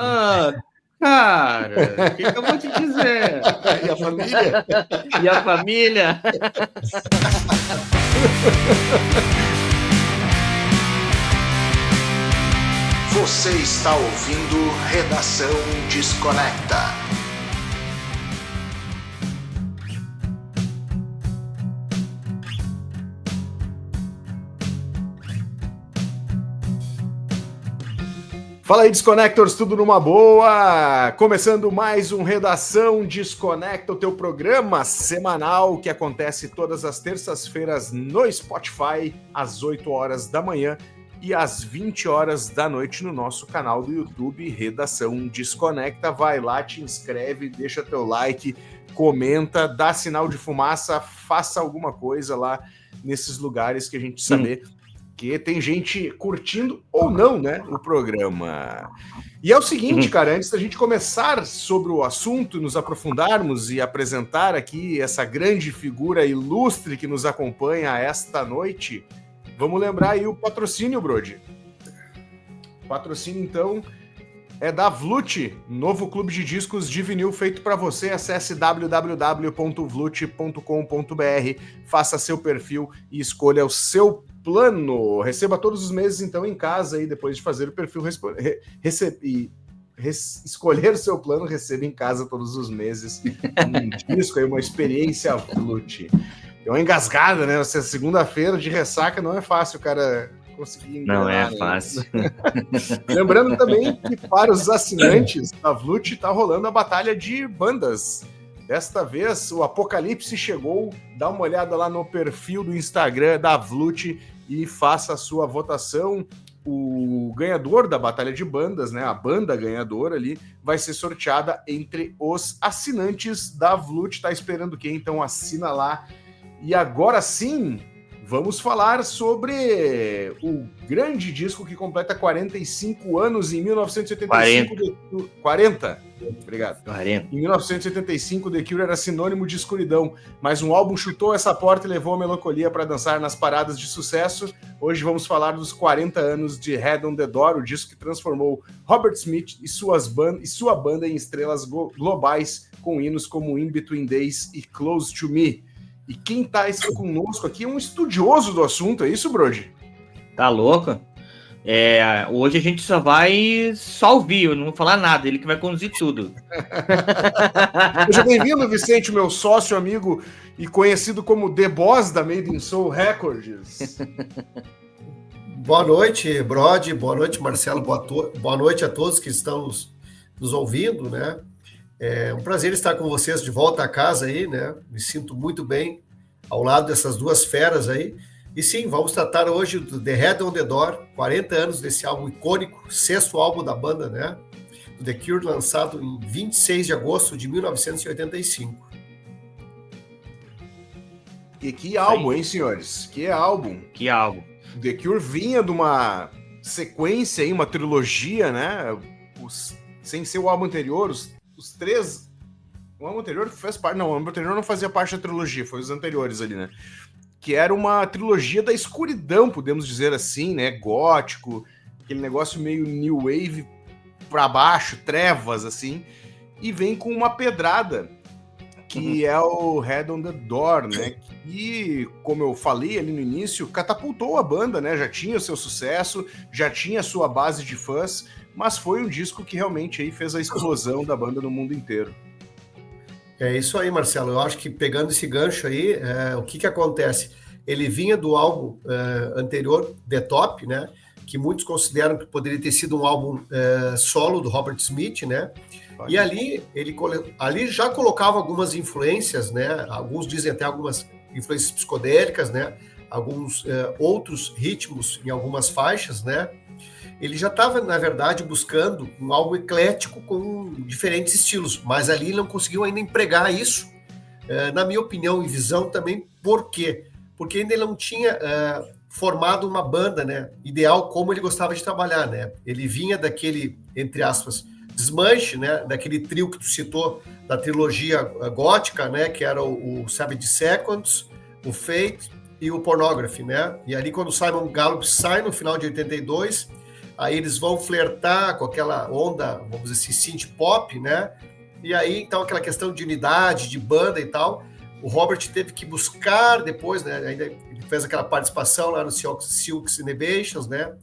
Ah, cara, o que eu vou te dizer? E a família? E a família? Você está ouvindo Redação Desconecta. Fala aí, Desconectors, tudo numa boa? Começando mais um Redação Desconecta, o teu programa semanal que acontece todas as terças-feiras no Spotify, às 8 horas da manhã e às 20 horas da noite no nosso canal do YouTube, Redação Desconecta. Vai lá, te inscreve, deixa teu like, comenta, dá sinal de fumaça, faça alguma coisa lá nesses lugares que a gente saber que tem gente curtindo ou não, né, o programa. E é o seguinte, cara, antes da gente começar sobre o assunto, nos aprofundarmos e apresentar aqui essa grande figura ilustre que nos acompanha esta noite, vamos lembrar aí o patrocínio, Brody. O patrocínio, então, é da Vlut, novo clube de discos de vinil feito para você. Acesse www.vlut.com.br, faça seu perfil e escolha o seu plano. Receba todos os meses, então, em casa aí, depois de fazer o perfil escolher o seu plano, receba em casa todos os meses um disco aí, uma experiência Vlut. Deu uma engasgada, né? Essa segunda-feira de ressaca não é fácil, cara, conseguir engrenar, não é fácil. Né? Lembrando também que para os assinantes da Vlut tá rolando a batalha de bandas. Desta vez o Apocalipse chegou. Dá uma olhada lá no perfil do Instagram da Vlut e faça a sua votação. O ganhador da batalha de bandas, né, a banda ganhadora ali, vai ser sorteada entre os assinantes da Vlut. Tá esperando quem? Então assina lá. E agora sim, vamos falar sobre o grande disco que completa 45 anos em 1985. 40. Obrigado. 40. Em 1985, The Cure era sinônimo de escuridão, mas um álbum chutou essa porta e levou a melancolia para dançar nas paradas de sucesso. Hoje vamos falar dos 40 anos de Head on the Door, o disco que transformou Robert Smith e sua banda em estrelas globais, com hinos como In Between Days e Close to Me. E quem tá conosco aqui é um estudioso do assunto, é isso, Brody? Tá louco? Hoje a gente só ouvir, eu não vou falar nada, ele que vai conduzir tudo. Seja bem-vindo, Vicente, meu sócio, amigo e conhecido como The Boss da Made in Soul Records. Boa noite, Brody, boa noite, Marcelo, boa noite a todos que estão nos ouvindo, né? É um prazer estar com vocês de volta a casa aí, né? Me sinto muito bem ao lado dessas duas feras aí. E sim, vamos tratar hoje do The Head on the Door, 40 anos desse álbum icônico, 6º álbum da banda, né? Do The Cure, lançado em 26 de agosto de 1985. E que álbum, hein, senhores? Que álbum. Que álbum. The Cure vinha de uma sequência aí, uma trilogia, né? Sem ser o álbum anterior, os três... O álbum anterior fez parte... Não, o álbum anterior não fazia parte da trilogia, foi os anteriores ali, né? Que era uma trilogia da escuridão, podemos dizer assim, né? Gótico, aquele negócio meio new wave pra baixo, trevas, assim. E vem com uma pedrada, que é o Head on the Door, né? E, como eu falei ali no início, catapultou a banda, né? Já tinha o seu sucesso, já tinha a sua base de fãs, mas foi um disco que realmente aí fez a explosão da banda no mundo inteiro. É isso aí, Marcelo. Eu acho que pegando esse gancho aí, o que acontece? Ele vinha do álbum anterior, The Top, né? Que muitos consideram que poderia ter sido um álbum solo do Robert Smith, né? E ali ali já colocava algumas influências, né? Alguns dizem até algumas influências psicodélicas, né? Alguns outros ritmos em algumas faixas, né? Ele já estava, na verdade, buscando um álbum eclético com diferentes estilos, mas ali ele não conseguiu ainda empregar isso, na minha opinião e visão também. Por quê? Porque ainda ele não tinha formado uma banda, né, ideal como ele gostava de trabalhar, né? Ele vinha daquele, entre aspas, desmanche, né, daquele trio que tu citou, da trilogia gótica, né, que era o 70 Seconds, o Fate e o Pornography, né? E ali quando o Simon Gallup sai no final de 82, aí eles vão flertar com aquela onda, vamos dizer assim, synth pop, né? E aí, então, aquela questão de unidade, de banda e tal, o Robert teve que buscar depois, né? Ainda ele fez aquela participação lá no Silks Innovations, né?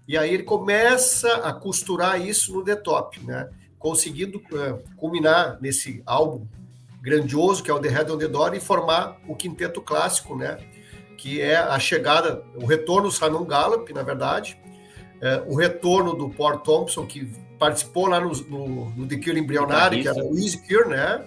E aí ele começa a costurar isso no The Top, né? Conseguindo culminar nesse álbum grandioso que é o The Head on the Door e formar o quinteto clássico, né? Que é a chegada, o retorno do Simon Gallup, na verdade, o retorno do Paul Thompson, que participou lá no The Cure Embryonary, que era o Easy Cure, né?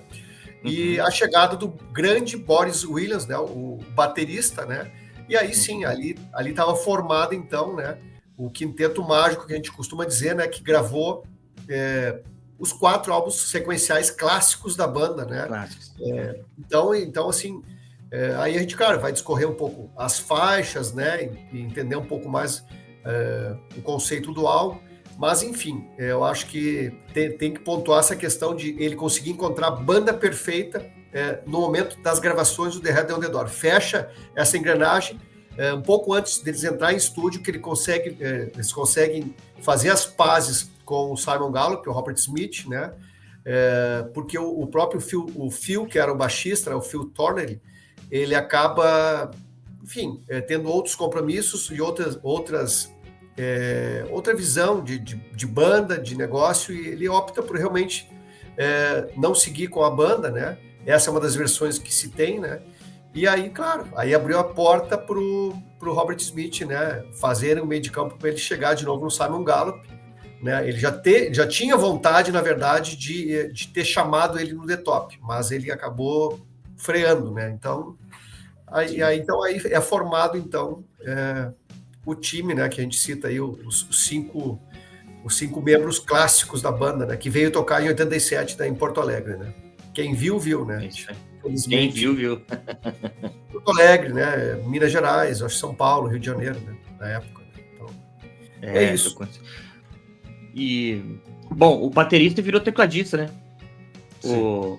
E a chegada do grande Boris Williams, né? O baterista, né? E aí sim, ali estava formado, então, né? O quinteto mágico que a gente costuma dizer, né? Que gravou os 4 álbuns sequenciais clássicos da banda, né? Então, assim, aí a gente, cara, vai discorrer um pouco as faixas, né? E entender um pouco mais o conceito do álbum. Mas, enfim, eu acho que tem que pontuar essa questão de ele conseguir encontrar a banda perfeita no momento das gravações do The Head on the Door. Fecha essa engrenagem um pouco antes deles entrar em estúdio, que eles conseguem fazer as pazes com o Simon Gallup, o Robert Smith, né? Porque o próprio Phil, que era o baixista, o Phil Thornley, ele acaba, enfim, tendo outros compromissos e outra visão de banda, de negócio, e ele opta por realmente não seguir com a banda, né? Essa é uma das versões que se tem, né? E aí, claro, aí abriu a porta pro Robert Smith, né? Fazer um meio de campo para ele chegar de novo no Simon Gallup, né? Ele já tinha vontade, na verdade, de ter chamado ele no The Top, mas ele acabou freando, né? Então, aí é formado, então, o time, né, que a gente cita aí, os cinco membros clássicos da banda, né, que veio tocar em 87 em Porto Alegre, né? Quem viu, né? Quem viu. Porto Alegre, né? Minas Gerais, acho que São Paulo, Rio de Janeiro, né? Na época. Né? Então, é isso. E, bom, o baterista virou tecladista, né? O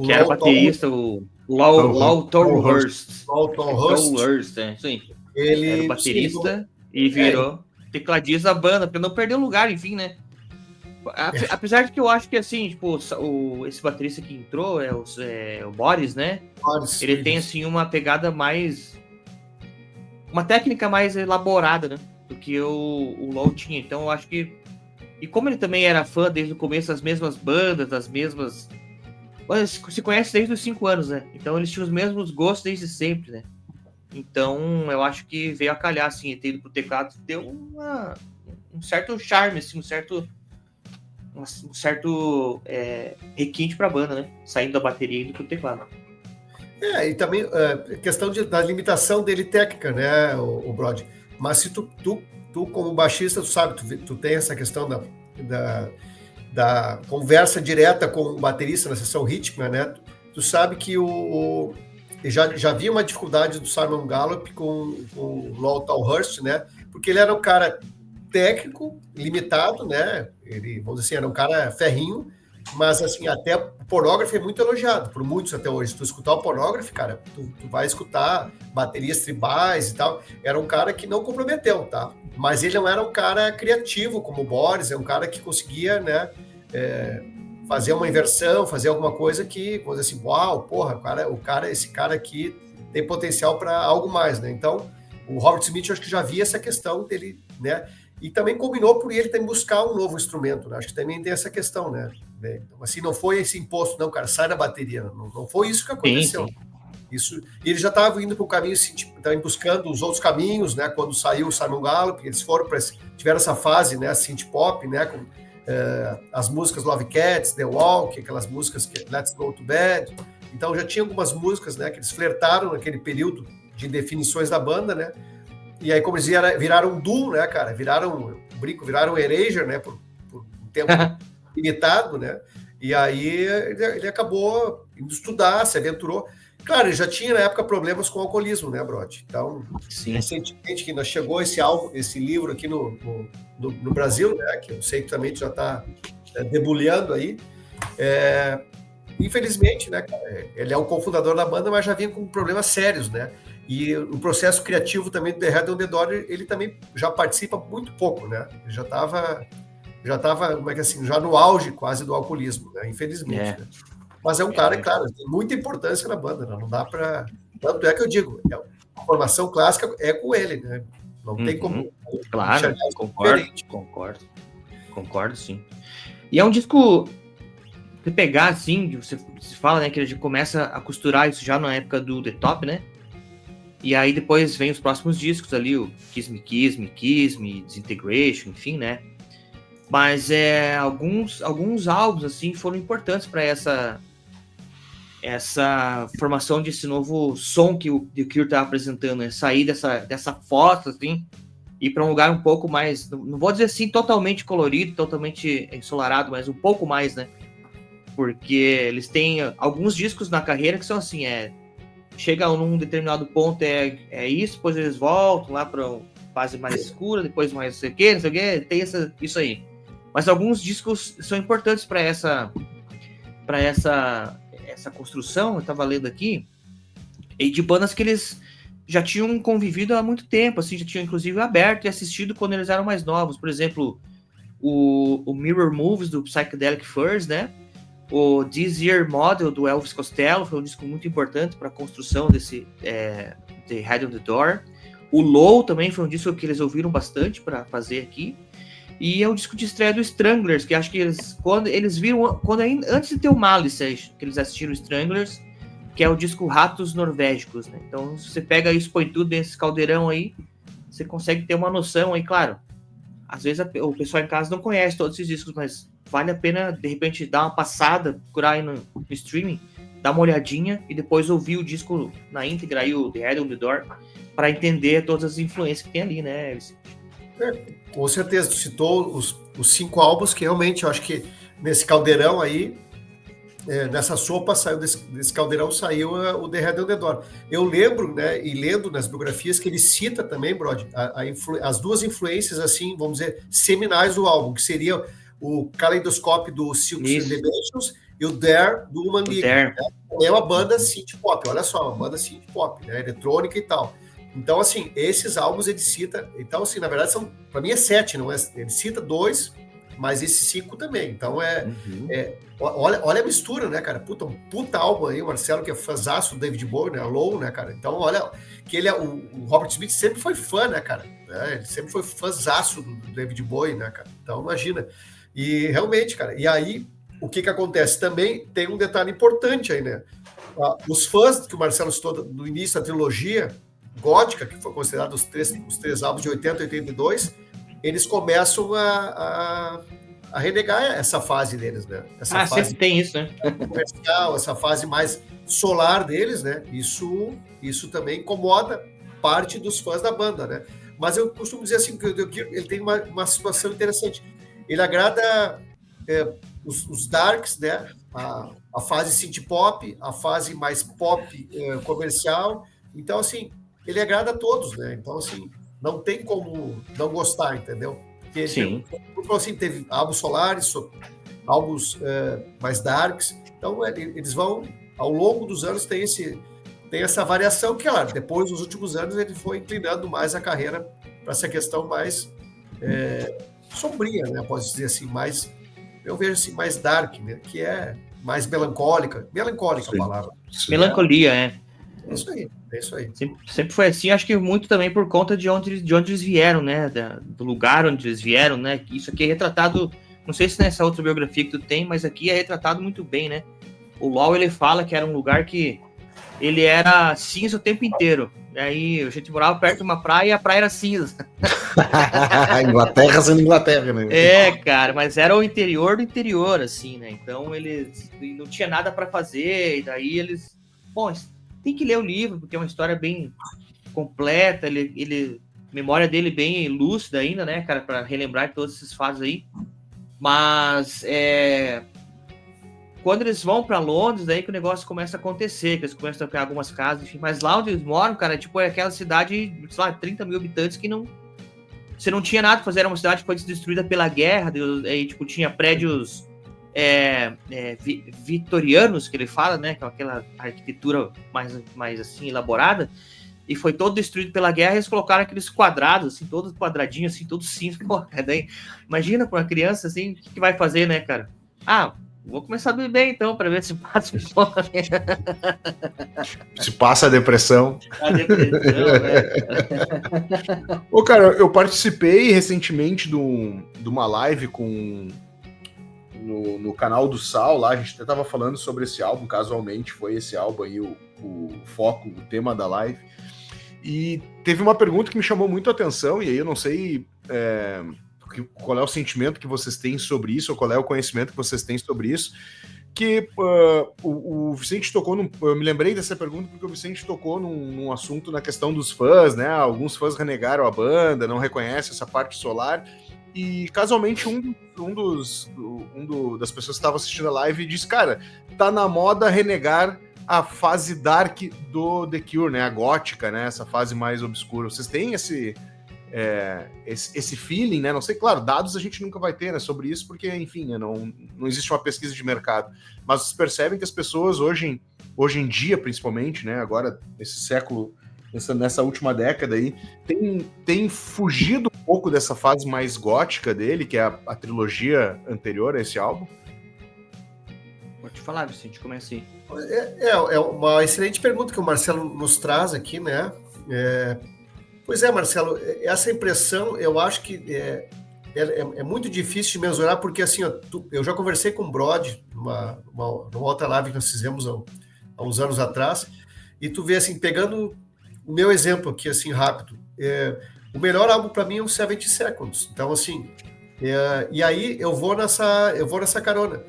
que era baterista, o Lau Tolhurst. Lau Tolhurst, isso aí. Ele era baterista e virou tecladista da banda, porque não perdeu lugar, enfim, né? Apesar de que eu acho que, assim, tipo, esse baterista que entrou o Boris, né? Ele tem, assim, uma pegada mais... uma técnica mais elaborada, né? Do que o Lau tinha. Então, eu acho que... E como ele também era fã desde o começo das mesmas bandas, das mesmas... se conhece desde os 5 anos, né? Então, eles tinham os mesmos gostos desde sempre, né? Então, eu acho que veio a calhar, assim, ter ido pro teclado, deu um certo charme, assim, um certo requinte pra banda, né? Saindo da bateria e indo pro teclado. E também questão da limitação dele técnica, né, o Brody? Mas se tu como baixista, tu sabe, tu tem essa questão da conversa direta com o baterista na sessão rítmica, né? Tu sabe que já havia uma dificuldade do Simon Gallup com o Lau Tolhurst, né? Porque ele era um cara técnico, limitado, né? Ele, vamos dizer assim, era um cara ferrinho, mas assim, até o Pornography é muito elogiado por muitos até hoje. Se tu escutar o Pornography, cara, tu vai escutar baterias tribais e tal. Era um cara que não comprometeu, tá? Mas ele não era um cara criativo como o Boris, é um cara que conseguia, né? Fazer uma inversão, fazer alguma coisa que, vamos dizer assim, uau, porra, esse cara aqui tem potencial para algo mais, né? Então, o Robert Smith, eu acho que já via essa questão dele, né? E também combinou por ele também buscar um novo instrumento, né? Acho que também tem essa questão, né? Então, assim, não foi esse imposto, não, cara, sai da bateria. Não foi isso que aconteceu. Sim. Isso, e ele já estava indo para o caminho, assim, também buscando os outros caminhos, né? Quando saiu o Simon Gallup, eles tiveram essa fase, né? Synth pop, né? Com as músicas Love Cats, The Walk, aquelas músicas que Let's Go to Bed. Então já tinha algumas músicas, né? Que eles flertaram naquele período de definições da banda, né? E aí, como eles viraram um duo, né, cara? Viraram Erasure, né? Por um tempo limitado, né? E aí ele acabou indo estudar, se aventurou. Claro, ele já tinha na época problemas com o alcoolismo, né, Brod? Então, recentemente que ainda chegou esse livro aqui no Brasil, né? Que eu sei que também já está debulhando aí. Infelizmente, né, cara, ele é o cofundador da banda, mas já vinha com problemas sérios, né? E o processo criativo também do The Head on the Door, ele também já participa muito pouco, né? Ele já estava, como é que assim, já no auge quase do alcoolismo, né? Infelizmente. Né? Mas é um cara, claro, tem muita importância na banda, né? Não dá para... Tanto é que eu digo, a formação clássica é com ele, né? Não tem como... Claro, concordo, sim. E é um disco, se pegar assim, você fala, né, que ele começa a costurar isso já na época do The Top, né? E aí depois vem os próximos discos ali, o Kiss Me, Kiss Me, Kiss Me, Disintegration, enfim, né? Mas alguns álbuns, assim, foram importantes para essa formação desse novo som que o The Cure estava apresentando, né? Sair dessa foto, assim, ir para um lugar um pouco mais, não vou dizer assim, totalmente colorido, totalmente ensolarado, mas um pouco mais, né? Porque eles têm alguns discos na carreira que são assim, chega num determinado ponto, é isso, depois eles voltam lá para uma fase mais escura, depois mais não sei o quê, tem isso aí. Mas alguns discos são importantes para essa construção, eu estava lendo aqui, e de bandas que eles já tinham convivido há muito tempo, assim, já tinham inclusive aberto e assistido quando eles eram mais novos. Por exemplo, o Mirror Moves do Psychedelic Furs, né? O This Year Model do Elvis Costello foi um disco muito importante para a construção desse The Head on the Door. O Low também foi um disco que eles ouviram bastante para fazer aqui. E é o disco de estreia do Stranglers, que acho que quando eles viram, antes de ter o Malice, que eles assistiram Stranglers, que é o disco Ratos Norvégicos, né? Então, se você pega isso, põe tudo nesse caldeirão aí, você consegue ter uma noção aí, claro. Às vezes o pessoal em casa não conhece todos esses discos, mas vale a pena, de repente, dar uma passada, procurar aí no streaming, dar uma olhadinha e depois ouvir o disco na íntegra, aí, o The Head on the Door, para entender todas as influências que tem ali, né? Com certeza, tu citou os 5 álbuns que realmente eu acho que nesse caldeirão aí, nessa sopa, saiu desse caldeirão, saiu o The Head on the Door. Eu lembro, né, e lendo nas biografias, que ele cita também, Brod, as duas influências, assim, vamos dizer, seminais do álbum, que seria o Kaleidoscope do Silks and the Bentions e o Dare do Human League. Né? É uma banda synth pop, olha só, uma banda synth pop, né, eletrônica e tal. Então, assim, esses álbuns ele cita... Então, assim, na verdade, para mim é 7, não é? Ele cita 2, mas esses 5 também. Então, olha a mistura, né, cara? Puta álbum aí, o Marcelo, que é fãzaço do David Bowie, né? Low, né, cara? Então, olha, que ele o Robert Smith sempre foi fã, né, cara? Ele sempre foi fãzaço do David Bowie, né, cara? Então, imagina. E, realmente, cara, e aí, o que acontece? Também tem um detalhe importante aí, né? Os fãs que o Marcelo citou no início da trilogia gótica, que foi considerado os três álbuns de 80 e 82, eles começam a renegar essa fase deles, né? Essa fase sempre tem isso, né? comercial, essa fase mais solar deles, né? Isso também incomoda parte dos fãs da banda, né? Mas eu costumo dizer assim, que ele tem uma situação interessante. Ele agrada os darks, né? A fase synth pop, a fase mais pop comercial. Então, assim, ele agrada a todos, né? Então, assim, não tem como não gostar, entendeu? Porque sim. Assim, teve álbuns solares, álbuns mais darks. Então, eles vão, ao longo dos anos, tem essa variação que, claro, depois, nos últimos anos, ele foi inclinando mais a carreira para essa questão mais sombria, né? Posso dizer assim, eu vejo assim, mais dark, né? Que é mais melancólica sim. A palavra. Sim. Melancolia, É isso aí. Sempre foi assim, acho que muito também por conta de onde eles vieram, né? Do lugar onde eles vieram, né? Isso aqui é retratado, não sei se nessa outra biografia que tu tem, mas aqui é retratado muito bem, né? O Law, ele fala que era um lugar que ele era cinza o tempo inteiro. E aí a gente morava perto de uma praia e a praia era cinza. Inglaterra sendo Inglaterra, né? Cara, mas era o interior do interior, assim, né? Então eles não tinha nada para fazer, e daí eles... Bom, tem que ler o livro, porque é uma história bem completa, memória dele bem lúcida ainda, né, cara, para relembrar todos esses fatos aí. Mas quando eles vão para Londres, daí que o negócio começa a acontecer, que eles começam a pegar algumas casas, enfim. Mas lá onde eles moram, cara, tipo, é aquela cidade, sei lá, 30 mil habitantes que você não tinha nada pra fazer, era uma cidade que foi destruída pela guerra, aí, tipo, tinha prédios vitorianos, que ele fala, né, que é aquela arquitetura mais assim, elaborada, e foi todo destruído pela guerra, eles colocaram aqueles quadrados, assim, todos quadradinhos, assim, todos cinza. Daí, imagina para uma criança, assim, o que vai fazer, né, cara? Vou começar a beber, então, para ver se passa se passa a depressão. A depressão, né? Ô, cara, eu participei recentemente de uma live no canal do Sal, lá a gente até tava falando sobre esse álbum, casualmente foi esse álbum aí o foco, o tema da live, e teve uma pergunta que me chamou muito a atenção, e aí eu não sei qual é o sentimento que vocês têm sobre isso, ou qual é o conhecimento que vocês têm sobre isso, que o Vicente tocou eu me lembrei dessa pergunta porque o Vicente tocou num assunto na questão dos fãs, né? Alguns fãs renegaram a banda, não reconhecem essa parte solar, e casualmente das pessoas que estavam assistindo a live disse, cara, tá na moda renegar a fase dark do The Cure, né? A gótica, né? Essa fase mais obscura. Vocês têm esse feeling, né? Não sei, claro, dados a gente nunca vai ter, né, sobre isso, porque, enfim, né, não existe uma pesquisa de mercado. Mas vocês percebem que as pessoas hoje em dia, principalmente, né, agora, nesse século, nessa última década aí, tem fugido um pouco dessa fase mais gótica dele, que é a trilogia anterior a esse álbum? Vou te falar, Vicente, começa aí. É uma excelente pergunta que o Marcelo nos traz aqui, né? Pois é, Marcelo, essa impressão eu acho que é muito difícil de mensurar, porque assim, eu já conversei com o Brod numa outra live que nós fizemos há uns anos atrás, e tu vê assim, pegando o meu exemplo aqui, assim, rápido, o melhor álbum para mim é o 70 Seconds. Então, assim, e aí eu vou nessa carona.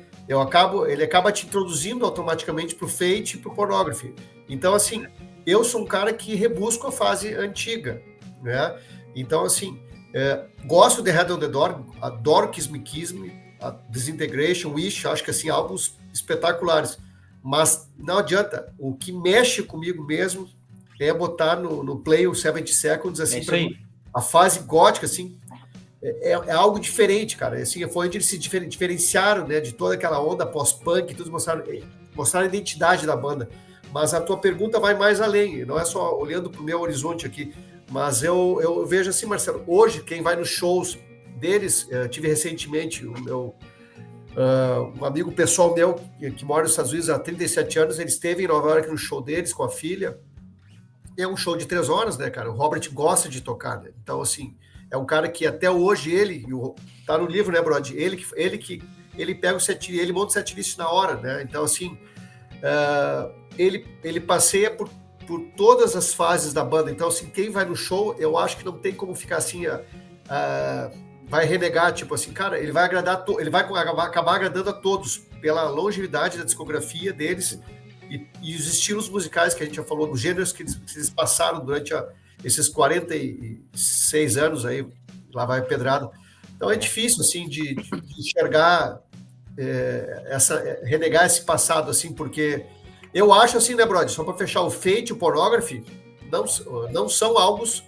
Ele acaba te introduzindo automaticamente pro Fate e pro Pornography. Então, assim, eu sou um cara que rebusco a fase antiga, né? Então, assim, gosto de Head on the Door, adoro Kiss Me Kiss Me, a Disintegration, Wish, acho que, assim, álbuns espetaculares. Mas não adianta, o que mexe comigo mesmo é botar no play o 70 Seconds, assim, a fase gótica, assim, é algo diferente, cara. Assim, foi onde eles se diferenciaram, né, de toda aquela onda pós-punk, tudo mostraram a identidade da banda. Mas a tua pergunta vai mais além, não é só olhando para o meu horizonte aqui, mas eu vejo assim, Marcelo, hoje quem vai nos shows deles, tive recentemente um amigo pessoal meu que mora nos Estados Unidos há 37 anos, ele esteve em Nova York no show deles com a filha. É um show de 3 horas, né, cara? O Robert gosta de tocar, né? Então, assim, é um cara que até hoje tá no livro, né, Brod? Ele pega o setlist, ele monta o setlist na hora, né? Então, assim, ele passeia por todas as fases da banda. Então, assim, quem vai no show, eu acho que não tem como ficar assim, vai renegar, tipo assim, cara, ele vai acabar agradando a todos pela longevidade da discografia deles e os estilos musicais que a gente já falou, os gêneros que eles passaram durante esses 46 anos aí, lá vai pedrado. Então é difícil, assim, de enxergar, renegar esse passado, assim, porque eu acho, assim, né, Brody, só para fechar, o Fate e o Pornography não são álbuns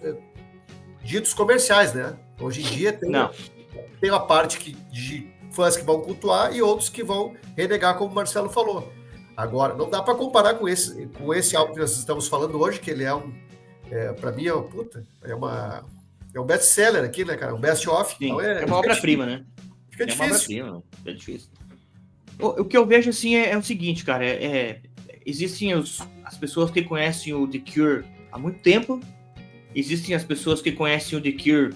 ditos comerciais, né? Hoje em dia tem uma parte de fãs que vão cultuar e outros que vão renegar, como o Marcelo falou. Agora, não dá para comparar com esse álbum que nós estamos falando hoje, que ele para mim, é um best-seller aqui, né, cara? Um best-of. Então é uma obra-prima, né? Fica difícil. Uma obra-prima, é difícil. O que eu vejo, assim, é o seguinte, cara, existem as pessoas que conhecem o The Cure há muito tempo, existem as pessoas que conhecem o The Cure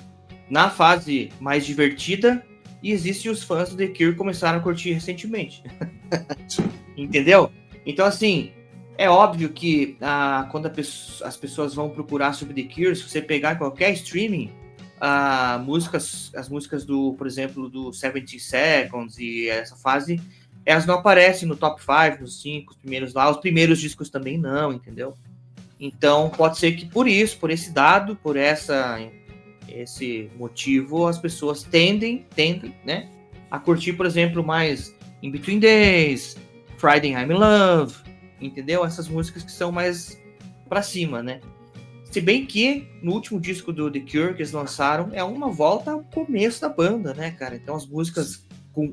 na fase mais divertida, e existem os fãs do The Cure que começaram a curtir recentemente. Entendeu? Então, assim, é óbvio que quando as pessoas vão procurar sobre The Cure, se você pegar qualquer streaming, as músicas por exemplo, do 70 Seconds e essa fase, elas não aparecem no top 5, nos 5 primeiros lá, os primeiros discos também não, entendeu? Então, pode ser que por esse dado, por esse motivo, as pessoas tendem, né, a curtir, por exemplo, mais In Between Days, Friday I'm in Love, entendeu? Essas músicas que são mais pra cima, né? Se bem que no último disco do The Cure que eles lançaram é uma volta ao começo da banda, né, cara? Então as músicas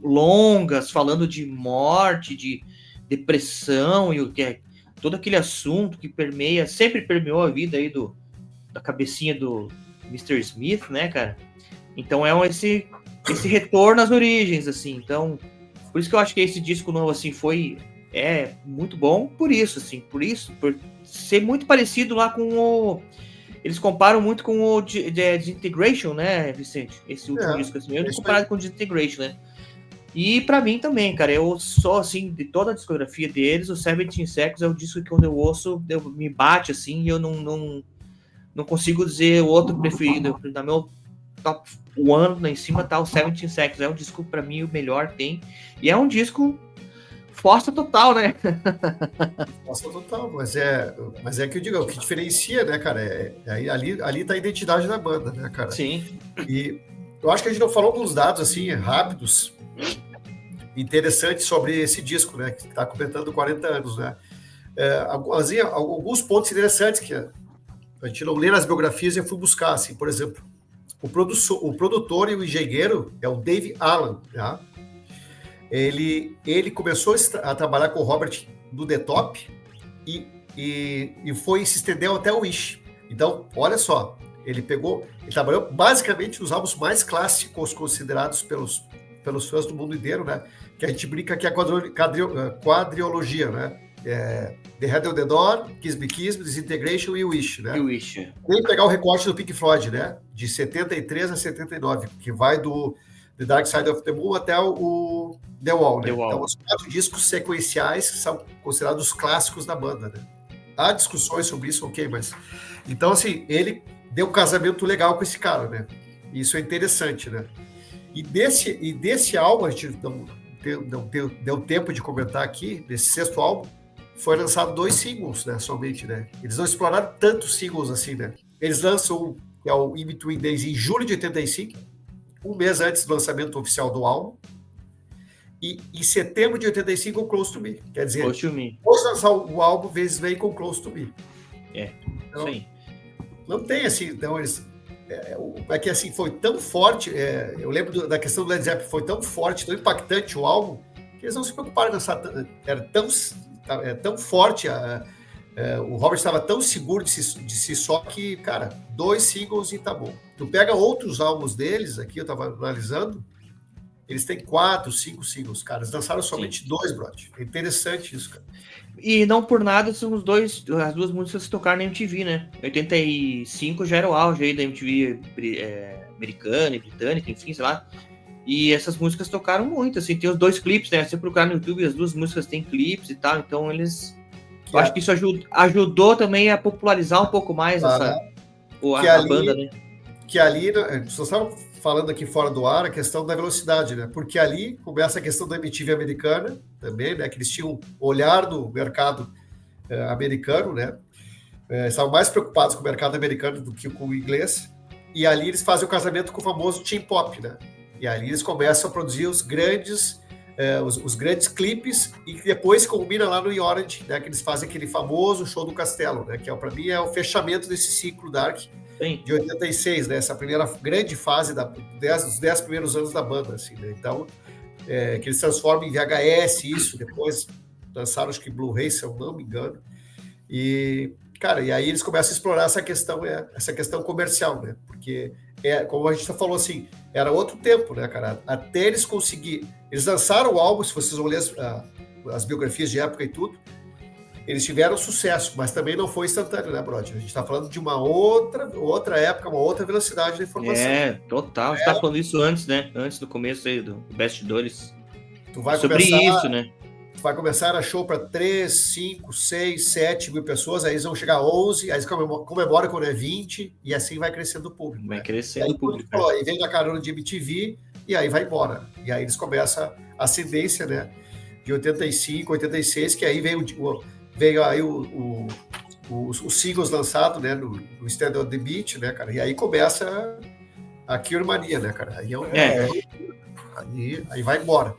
longas, falando de morte, de depressão e o que todo aquele assunto que sempre permeou a vida aí da cabecinha do Mr. Smith, né, cara? Então esse retorno às origens, assim. Então, por isso que eu acho que esse disco novo, assim, é muito bom por isso, assim, por ser muito parecido lá com o... Eles comparam muito com o Disintegration, né, Vicente? Esse último disco, assim, eu comparado com o Disintegration, né? E pra mim também, cara, eu só, assim, de toda a discografia deles, o 17 Seconds é o disco que quando eu ouço, me bate, assim, e eu não consigo dizer o outro preferido. Na meu top 1 lá em cima tá o 17 Seconds, é um disco pra mim o melhor que tem, e é um disco força total, né? Força total, mas é que eu digo, é o que diferencia, né, cara? Ali tá a identidade da banda, né, cara? Sim. E eu acho que a gente não falou alguns dados, assim, rápidos, interessantes sobre esse disco, né, que tá completando 40 anos, né? Alguns pontos interessantes que a gente não lê nas biografias e eu fui buscar, assim, por exemplo, o produtor e o engenheiro é o Dave Allen, tá? Ele começou a trabalhar com o Robert do The Top e se estendeu até o Wish. Então, olha só, ele trabalhou basicamente nos álbuns mais clássicos considerados pelos fãs do mundo inteiro, né? Que a gente brinca que é a quadriologia, né? The Head of the Door, Kiss Me Kiss Me, Disintegration e Wish, né? Vem pegar o recorte do Pink Floyd, né? De 73 a 79, que vai do The Dark Side of the Moon até o The Wall, né? Então, os 4 discos sequenciais são considerados os clássicos da banda, né? Há discussões sobre isso, ok, mas... Então, assim, ele deu um casamento legal com esse cara, né? E isso é interessante, né? E desse álbum, a gente não deu tempo de comentar aqui, desse 6º álbum, foi lançado 2 singles, né, somente, né? Eles não exploraram tantos singles assim, né? Eles lançam que é o In Between Days, em julho de 85, um mês antes do lançamento oficial do álbum, e em setembro de 85, o Close to Me. Quer dizer, depois de lançar o álbum, vezes vem com Close to Me. Então, sim. Não tem assim, então eles... É que assim, foi tão forte, eu lembro da questão do Led Zeppelin, foi tão forte, tão impactante o álbum, que eles não se preocuparam em lançar, era tão forte, o Robert estava tão seguro de si só que, cara, 2 singles e tá bom. Tu pega outros álbuns deles, aqui eu tava analisando, eles têm 4, 5 singles, cara, eles lançaram somente 2, brother. É interessante isso, cara. E não por nada são as 2 músicas que tocaram na MTV, né? 85 já era o auge aí da MTV americana e britânica, enfim, sei lá. E essas músicas tocaram muito, assim, tem os 2 clipes, né? Se você procurar no YouTube, as 2 músicas têm clipes e tal, então eles... Eu acho que isso ajudou também a popularizar um pouco mais a banda, né? Que ali, vocês estavam falando aqui fora do ar, a questão da velocidade, né? Porque ali começa a questão da MTV americana também, né? Que eles tinham olhar no mercado americano, né? Estavam mais preocupados com o mercado americano do que com o inglês. E ali eles fazem o casamento com o famoso teen pop, né? E ali eles começam a produzir os grandes clipes e que depois combina lá no Orange, né? Que eles fazem aquele famoso show do Castelo, né? Que para mim é o fechamento desse ciclo Dark. Sim. De 86, né? Essa primeira grande fase dos 10 primeiros anos da banda, assim, né? Então, que eles transformam em VHS isso, depois lançaram, acho que Blu-ray, se eu não me engano. E, cara, e aí eles começam a explorar essa questão comercial, né? Porque, como a gente já falou, assim, era outro tempo, né, cara? Até eles conseguirem... Eles lançaram o álbum, se vocês vão ler as biografias de época e tudo, eles tiveram sucesso, mas também não foi instantâneo, né, Brody? A gente está falando de uma outra época, uma outra velocidade da informação. Total. A gente tá falando isso antes, né? Antes do começo aí do Bastidores. Sobre isso, né? Tu vai começar a show para 3, 5, 6, 7 mil pessoas, aí eles vão chegar a 11, aí eles comemoram quando é 20, e assim vai crescendo o público. Vai crescendo o público. Aí vem na carona de MTV, e aí vai embora. E aí eles começam a ascendência, né? De 85, 86, que aí veio aí os singles lançados, né, no Stand on the Beach, né, cara, e aí começa a Cure Mania, né, cara, aí vai embora.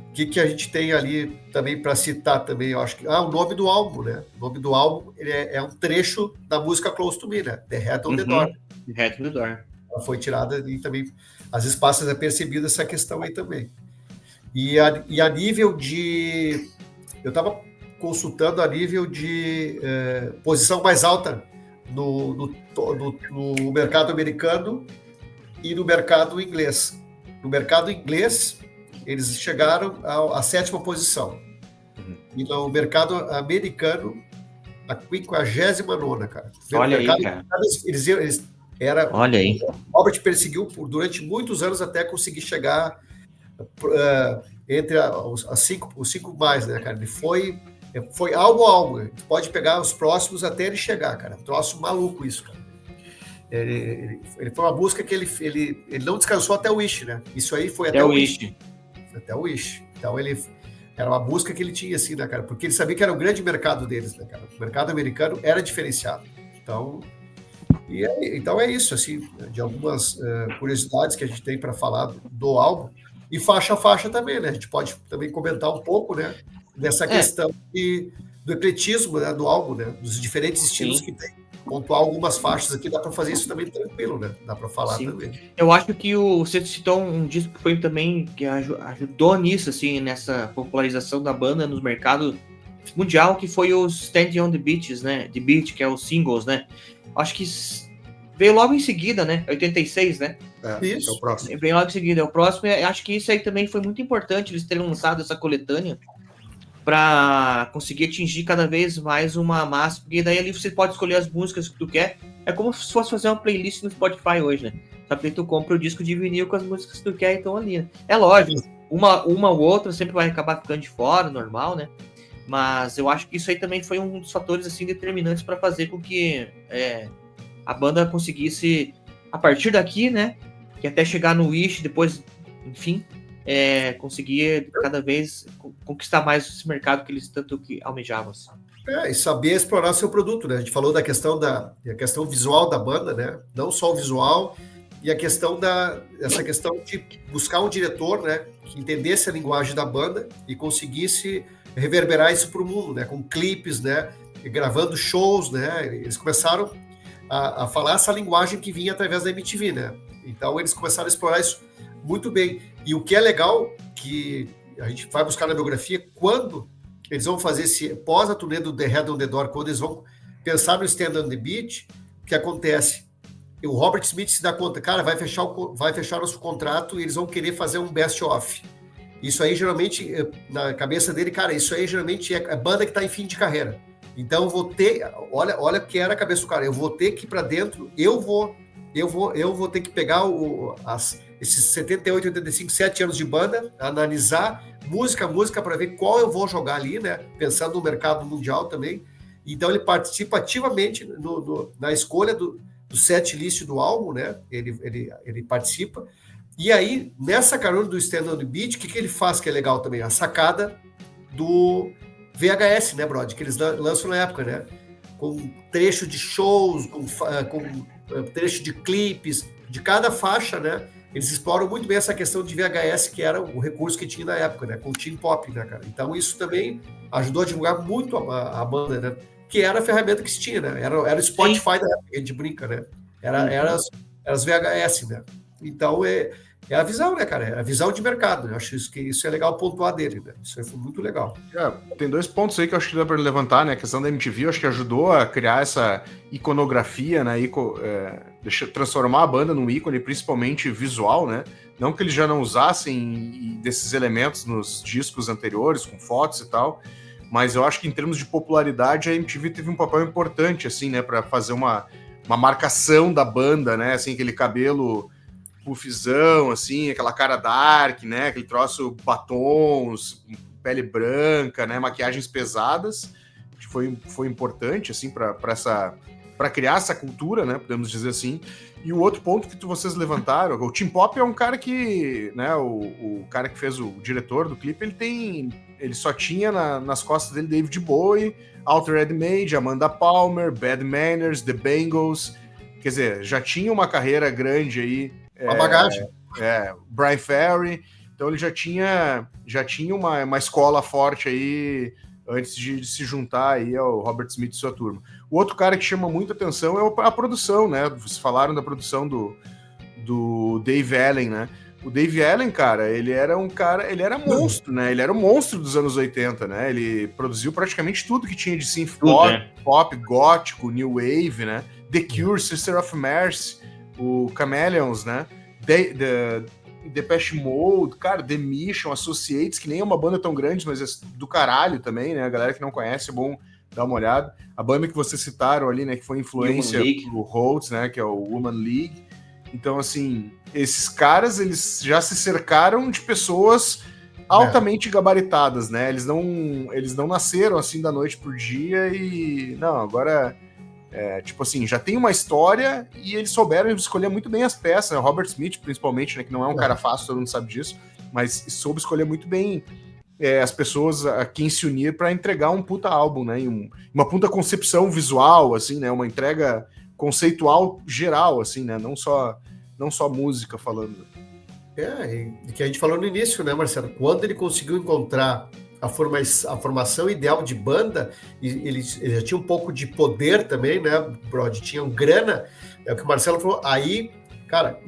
O que a gente tem ali também para citar também, eu acho que, o nome do álbum, né, o nome do álbum é um trecho da música Close to Me, né, The Head on the Door. The Head on the Door. Ela foi tirada e também, às vezes passa percebida essa questão aí também. E a nível de... Eu tava consultando a nível de posição mais alta no mercado americano e no mercado inglês. No mercado inglês, eles chegaram à 7ª posição. E no mercado americano, a 59ª, cara. Olha aí, cara. Olha aí. O Robert perseguiu durante muitos anos até conseguir chegar entre os 5 mais, né, cara? Ele foi algo. Ele pode pegar os próximos até ele chegar, cara. Um troço maluco isso, cara. Ele foi uma busca que ele não descansou até o Wish, né? Isso aí foi até o Wish. Até o Wish. Então era uma busca que ele tinha, assim, né, cara? Porque ele sabia que era o grande mercado deles, né, cara? O mercado americano era diferenciado. Então é isso, assim, de algumas curiosidades que a gente tem para falar do álbum. E faixa a faixa também, né? A gente pode também comentar um pouco, né? Dessa questão do ecletismo, né, do álbum, né? Dos diferentes estilos que tem. Pontuar algumas faixas aqui, dá para fazer isso também tranquilo, né? Dá para falar também. Eu acho que você citou um disco que foi também que ajudou nisso, assim, nessa popularização da banda no mercado mundial, que foi o Stand on the Beaches, né? The Beach, que é os singles, né? Acho que veio logo em seguida, né? 86, né? Isso. É o próximo. Veio logo em seguida, é o próximo. E acho que isso aí também foi muito importante, eles terem lançado essa coletânea para conseguir atingir cada vez mais uma massa, porque daí ali você pode escolher as músicas que tu quer. É como se fosse fazer uma playlist no Spotify hoje, né? Só que tu compra o disco de vinil com as músicas que tu quer e estão ali, né? É lógico, uma ou outra sempre vai acabar ficando de fora, normal, né? Mas eu acho que isso aí também foi um dos fatores assim determinantes para fazer com que a banda conseguisse, a partir daqui, né? Que até chegar no Wish, depois, enfim, conseguir cada vez conquistar mais esse mercado que eles tanto que almejavam. Assim. E saber explorar seu produto, né? A gente falou da questão visual da banda, né? Não só o visual, e essa questão de buscar um diretor, né? Que entendesse a linguagem da banda e conseguisse reverberar isso para o mundo, né? Com clipes, né? E gravando shows, né? Eles começaram a falar essa linguagem que vinha através da MTV, né? Então eles começaram a explorar isso muito bem. E o que é legal, que a gente vai buscar na biografia, quando eles vão fazer pós a turnê do The Head on the Door, quando eles vão pensar no Stand on the Beach, o que acontece? O Robert Smith se dá conta, cara, vai fechar nosso contrato e eles vão querer fazer um best-of. Isso aí, geralmente, na cabeça dele, cara, isso aí geralmente é a banda que está em fim de carreira. Então, eu vou ter... Olha o que era a cabeça do cara. Eu vou ter que ir para dentro, eu vou ter que pegar esses 78, 85, 7 anos de banda, analisar música para ver qual eu vou jogar ali, né? Pensando no mercado mundial também. Então, ele participa ativamente na escolha do set list do álbum, né? Ele participa. E aí, nessa carona do Stand on the Beach, o que ele faz que é legal também? A sacada do VHS, né, Brody? Que eles lançam na época, né? Com trecho de shows, com trecho de clipes, de cada faixa, né? Eles exploram muito bem essa questão de VHS, que era o recurso que tinha na época, né? Com o Teen Pop, né, cara? Então, isso também ajudou a divulgar muito a banda, né? Que era a ferramenta que se tinha, né? Era o Spotify da época, a gente brinca, né? Era as VHS, né? Então, é a visão, né, cara? É a visão de mercado. Eu acho que isso é legal pontuar dele, né? Isso foi muito legal. Tem 2 pontos aí que eu acho que dá para levantar, né? A questão da MTV, eu acho que ajudou a criar essa iconografia, né? Transformar a banda num ícone, principalmente visual, né? Não que eles já não usassem desses elementos nos discos anteriores, com fotos e tal, mas eu acho que em termos de popularidade, a MTV teve um papel importante, assim, né? Para fazer uma marcação da banda, né? Assim, aquele cabelo puffzão, assim, aquela cara dark, né? Aquele troço batons, pele branca, né? Maquiagens pesadas, que foi importante, assim, para criar essa cultura, né? Podemos dizer assim. E o outro ponto que vocês levantaram, o Teen Pop é um cara que, né? O cara que fez o diretor do clipe, ele só tinha nas costas dele David Bowie, Altered Mage, Amanda Palmer, Bad Manners, The Bangles. Quer dizer, já tinha uma carreira grande aí. Uma bagagem. Brian Ferry. Então ele já tinha uma escola forte aí antes de se juntar aí ao Robert Smith e sua turma. O outro cara que chama muita atenção é a produção, né? Vocês falaram da produção do Dave Allen, né? O Dave Allen, cara, ele era monstro, né? Ele era o monstro dos anos 80, né? Ele produziu praticamente tudo que tinha de synth pop, gótico, new wave, né? The Cure, Sister of Mercy, o Chameleons, né? Depeche Mode, cara, The Mission, Associates, que nem é uma banda tão grande, mas é do caralho também, né? A galera que não conhece, é bom dar uma olhada. A banda que vocês citaram ali, né, que foi influência do Holtz, né, que é o Woman League. Então, assim, esses caras, eles já se cercaram de pessoas altamente gabaritadas, né? Eles não nasceram assim da noite pro dia e... Não, agora... tipo assim, já tem uma história e eles souberam escolher muito bem as peças. O Robert Smith, principalmente, né, que não é um cara fácil, todo mundo sabe disso, mas soube escolher muito bem as pessoas a quem se unir para entregar um puta álbum, né? E uma puta concepção visual, assim, né? Uma entrega conceitual geral, assim, né? Não só música falando. E que a gente falou no início, né, Marcelo? Quando ele conseguiu encontrar a formação ideal de banda, e ele já tinha um pouco de poder também, né, Brod? Tinham grana, é o que o Marcelo falou. Aí, cara,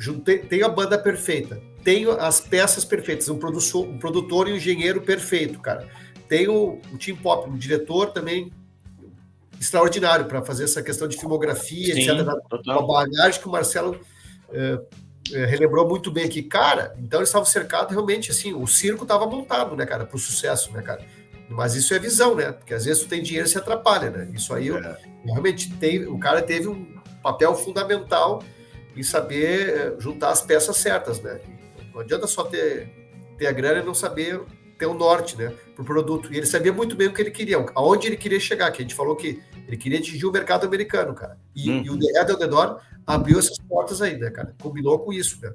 tenho a banda perfeita, tenho as peças perfeitas, um produtor e um engenheiro perfeito, cara. Tenho o Tim Pop, um diretor também extraordinário para fazer essa questão de filmografia, etc. Uma bagagem que o Marcelo relembrou muito bem aqui. Cara, então eles estavam cercados realmente, assim, o circo estava montado, né, cara, para o sucesso, né, cara? Mas isso é visão, né? Porque às vezes tu tem dinheiro e se atrapalha, né? Isso aí, realmente, o cara teve um papel fundamental em saber juntar as peças certas, né? Não adianta só ter a grana e não saber ter o norte, né, pro produto. E ele sabia muito bem o que ele queria, aonde ele queria chegar, que a gente falou que ele queria atingir o mercado americano, cara. E o The Head of the Door abriu essas portas aí, né, cara? Combinou com isso, né?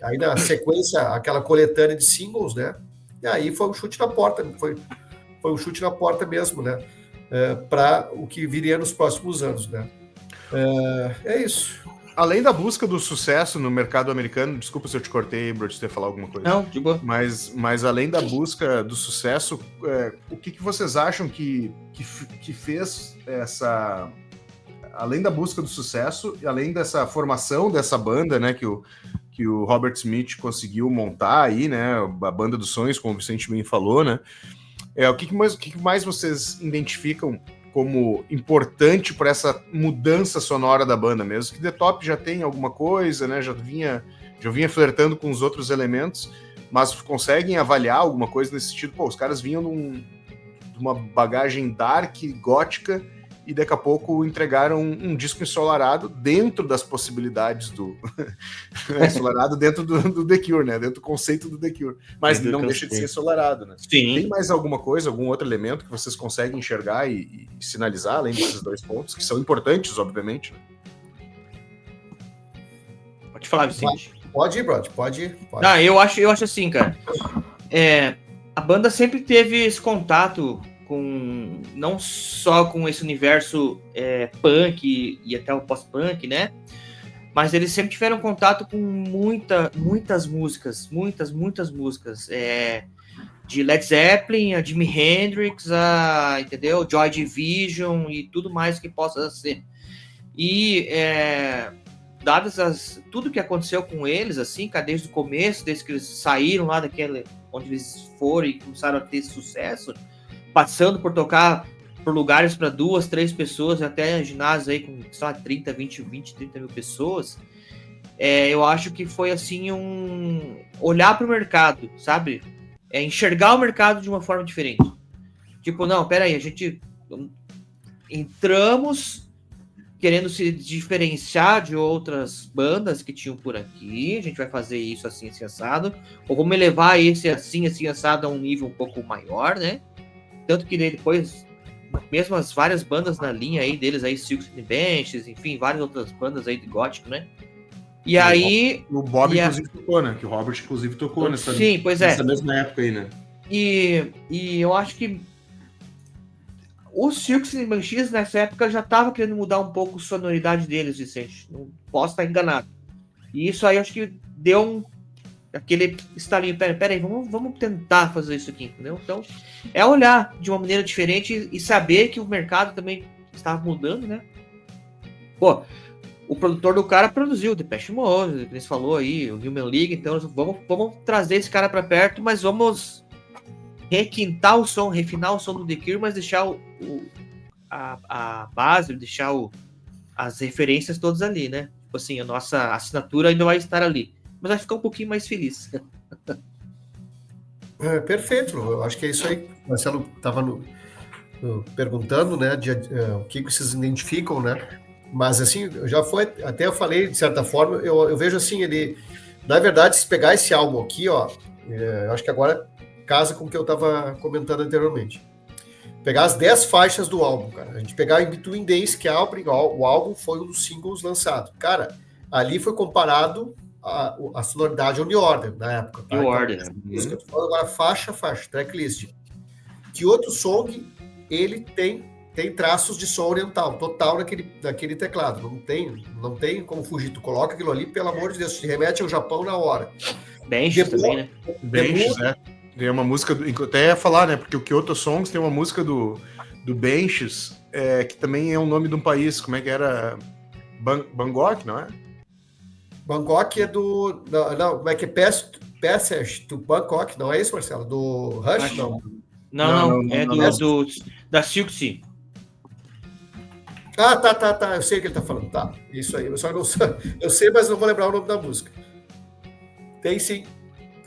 Aí na sequência, aquela coletânea de singles, né? E aí foi um chute na porta, foi um chute na porta mesmo, né? Para o que viria nos próximos anos, né? É isso. Além da busca do sucesso no mercado americano, desculpa se eu te cortei, Bro, de ter falado alguma coisa. Não, de boa. Mas além da busca do sucesso, o que vocês acham que fez essa... Além da busca do sucesso, e além dessa formação dessa banda, né, que o Robert Smith conseguiu montar aí, né, a banda dos sonhos, como o Vicente bem falou, né, o que mais vocês identificam como importante para essa mudança sonora da banda mesmo? Que The Top já tem alguma coisa, né, já vinha flertando com os outros elementos, mas conseguem avaliar alguma coisa nesse sentido? Pô, os caras vinham de uma bagagem dark, gótica, e daqui a pouco entregaram um disco ensolarado dentro das possibilidades do... ensolarado dentro do The Cure, né? Dentro do conceito do The Cure. Mas não deixa de ser ensolarado, né? Sim. Tem mais alguma coisa, algum outro elemento que vocês conseguem enxergar e sinalizar, além desses dois pontos, que são importantes, obviamente, né? Pode falar, Vicente. Pode ir, Brod, pode ir. Não, eu acho assim, cara. A banda sempre teve esse contato não só com esse universo punk e até o pós-punk, né? Mas eles sempre tiveram contato com muitas músicas, muitas músicas. De Led Zeppelin, a Jimi Hendrix, entendeu? Joy Division e tudo mais que possa ser. E dadas tudo que aconteceu com eles, assim, cara, desde o começo, desde que eles saíram lá daquele onde eles foram e começaram a ter sucesso, passando por tocar por lugares para 2, 3 pessoas, até ginásios aí com, sei lá, 30 mil pessoas, eu acho que foi assim olhar para o mercado, sabe? Enxergar o mercado de uma forma diferente. Tipo, não, peraí, a gente entramos querendo se diferenciar de outras bandas que tinham por aqui, a gente vai fazer isso assim, assim, assado, ou vamos elevar esse assim, assim, assado a um nível um pouco maior, né? Tanto que depois, mesmo as várias bandas na linha aí deles, aí, Silks and Benches, enfim, várias outras bandas aí de gótico, né? E aí... O Bob, inclusive, tocou, né? Que o Robert, inclusive, tocou nessa mesma época aí, né? E eu acho que o Silks and Benches, nessa época, já tava querendo mudar um pouco a sonoridade deles, Vicente. Não posso estar enganado. E isso aí, acho que deu aquele estalinho, peraí, vamos tentar fazer isso aqui, entendeu? Então, olhar de uma maneira diferente e saber que o mercado também estava mudando, né? Pô, o produtor do cara produziu o Depeche Mode, que você falou aí, o Human League, então vamos trazer esse cara para perto, mas vamos requintar o som, refinar o som do The Cure, mas deixar a base, deixar as referências todas ali, né? Tipo assim, a nossa assinatura ainda vai estar ali, mas vai ficar um pouquinho mais feliz. Perfeito, eu acho que é isso aí. O Marcelo estava perguntando, né, o que vocês identificam, né? Mas assim, até eu falei, de certa forma, eu vejo assim, ele, na verdade, se pegar esse álbum aqui, ó, eu acho que agora casa com o que eu estava comentando anteriormente. Pegar as 10 faixas do álbum, cara. A gente pegar em Between Days, que é o álbum foi um dos singles lançados. Cara, ali foi comparado a sonoridade ao New Order, na época. Tá? New Order. Então, agora, faixa, tracklist. Que outro song, ele tem traços de som oriental, total naquele teclado. Não tem como fugir. Tu coloca aquilo ali, pelo amor de Deus, te remete ao Japão na hora. Benches também, né? Benches, né? Tem uma música, até ia falar, né? Porque o Kyoto Songs tem uma música do Benches, que também é o nome de um país. Como é que era? Bangkok, não é? Bangkok é do... Não, como é que é? Passage to Bangkok, não é isso, Marcelo? Do Rush, não? Não. É da Silk Sea. Ah, tá. Eu sei o que ele tá falando. Tá, isso aí. Eu só não sei. Eu sei, mas não vou lembrar o nome da música. Tem sim.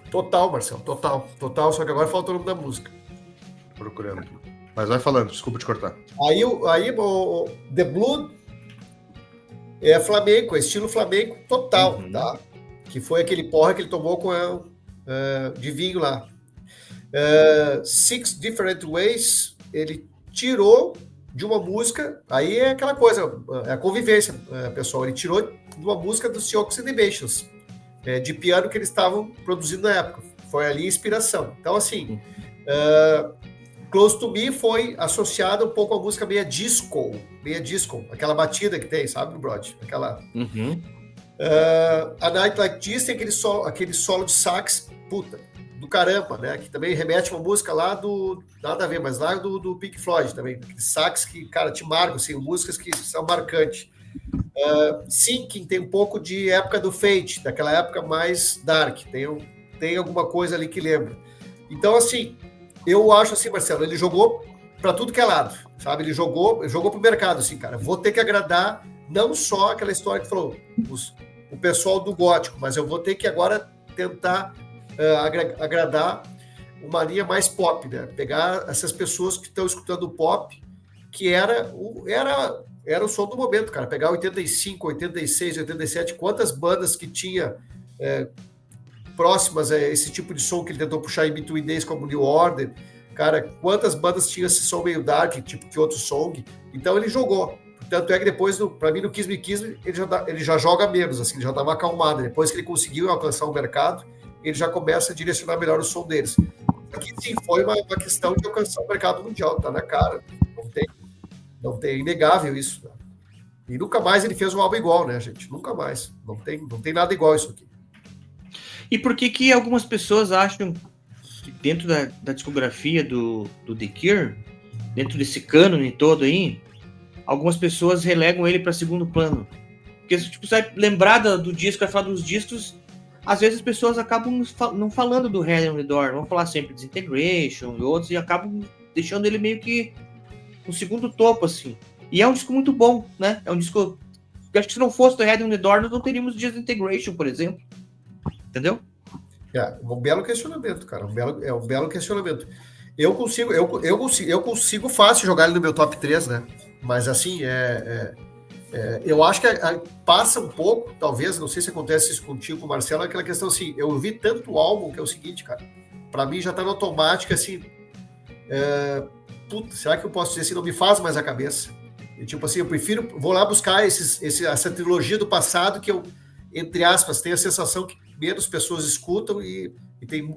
Total, Marcelo. Total. Só que agora falta o nome da música. Procurando aqui. Mas vai falando, desculpa te cortar. Aí o The Blood é flamenco, é estilo flamenco total, tá? Que foi aquele porra que ele tomou com de vinho lá. Six Different Ways, ele tirou de uma música, aí é aquela coisa, é a convivência, pessoal. Ele tirou de uma música dos Seox Inhibitions, de piano que eles estavam produzindo na época. Foi ali a inspiração. Então, assim, Close to Me foi associado um pouco à música meia disco, aquela batida que tem, sabe, Brod? Aquela... A Night Like This tem aquele solo de sax, puta, do caramba, né? Que também remete a uma música lá nada a ver, mas lá do Pink Floyd também. Aquele sax que, cara, te marcam, assim, músicas que são marcantes. Sinking tem um pouco de época do Fate, daquela época mais dark. Tem alguma coisa ali que lembra. Então, assim, eu acho assim, Marcelo, ele jogou para tudo que é lado, sabe? Ele jogou pro mercado, assim, cara. Vou ter que agradar não só aquela história que falou o pessoal do gótico, mas eu vou ter que agora tentar agradar uma linha mais pop, né? Pegar essas pessoas que estão escutando o pop, que era o som do momento, cara. Pegar 85, 86, 87, quantas bandas que tinha próximas a esse tipo de som que ele tentou puxar em Between Days, como New Order, cara, quantas bandas tinham esse som meio dark, tipo que outro song. Então ele jogou. Tanto é que depois, para mim, no Kiss Me Kiss Me, ele já joga menos, assim, ele já dá uma acalmada. Depois que ele conseguiu alcançar o mercado, ele já começa a direcionar melhor o som deles. Aqui sim, foi uma questão de alcançar o mercado mundial, tá na cara. Não tem, é inegável isso. Né? E nunca mais ele fez um álbum igual, né, gente? Nunca mais. Não tem nada igual isso aqui. E por que algumas pessoas acham que dentro da discografia do The Cure, dentro desse cânone todo aí, algumas pessoas relegam ele para segundo plano? Porque, tipo, você vai lembrar do disco, vai falar dos discos, às vezes as pessoas acabam não falando do Head on the Door, vão falar sempre Disintegration e outros, e acabam deixando ele meio que no segundo topo, assim. E é um disco muito bom, né? É um disco... Eu acho que se não fosse do Head on the Door, nós não teríamos Disintegration, por exemplo. Entendeu? Um belo questionamento, cara. Um belo questionamento. Eu consigo fácil jogar ele no meu top 3, né? Mas assim, eu acho que passa um pouco, talvez, não sei se acontece isso contigo, Marcelo, aquela questão assim, eu vi tanto álbum que é o seguinte, cara, pra mim já tá no automático, assim, será que eu posso dizer assim, não me faz mais a cabeça? E, tipo assim, vou lá buscar essa trilogia do passado que eu, entre aspas, tenho a sensação que menos pessoas escutam e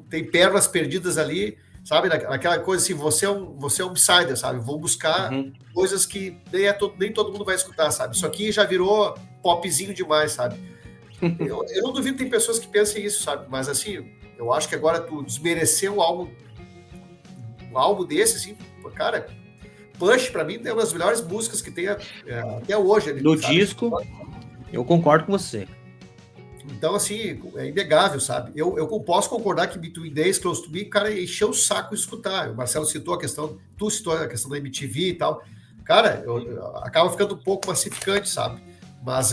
tem pérolas perdidas ali, sabe? Aquela coisa assim, você é um insider, sabe? Vou buscar coisas que nem todo mundo vai escutar, sabe? Isso aqui já virou popzinho demais, sabe? Eu não duvido que tem pessoas que pensem isso, sabe? Mas assim, eu acho que agora tu desmerecer um álbum desse, assim, cara, Push, pra mim, é uma das melhores músicas que tem até hoje. No disco. Eu concordo com você. Então, assim, é inegável, sabe? Eu posso concordar que Between Days, Close to Me, cara, encheu o saco de escutar. O Marcelo citou a questão, tu citou a questão da MTV e tal. Cara, acaba ficando um pouco massificante, sabe? Mas,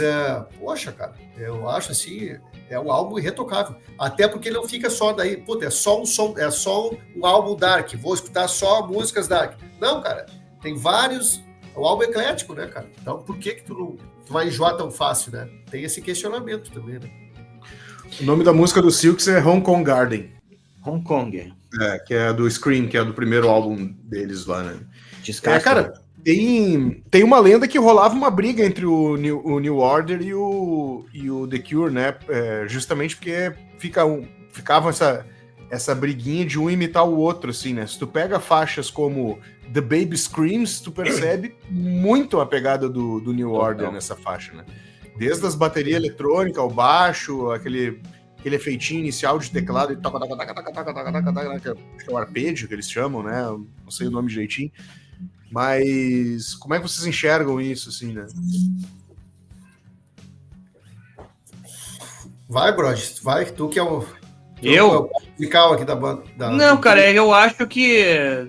poxa, cara, eu acho, assim, é um álbum irretocável. Até porque ele não fica só daí, puta, é só um som, é só um álbum dark, vou escutar só músicas dark. Não, cara, tem vários... O álbum é eclético, né, cara? Então, por que tu vai enjoar tão fácil, né? Tem esse questionamento também, né? O nome da música do Silks é Hong Kong Garden. Hong Kong. Que é do Scream, que é do primeiro álbum deles lá, né? Descasca. Cara, tem uma lenda que rolava uma briga entre o New Order e o The Cure, né? Justamente porque ficava essa briguinha de um imitar o outro, assim, né? Se tu pega faixas como The Baby Screams, tu percebe muito a pegada do New Order nessa faixa, né? Desde as baterias eletrônicas, o baixo, aquele efeitinho inicial de teclado, acho que é o arpédio que eles chamam, né? Eu não sei o nome direitinho. Mas como é que vocês enxergam isso, assim, né? Vai, Brod, vai, tu que é o... Eu? musical aqui da banda. Não, cara, eu acho que...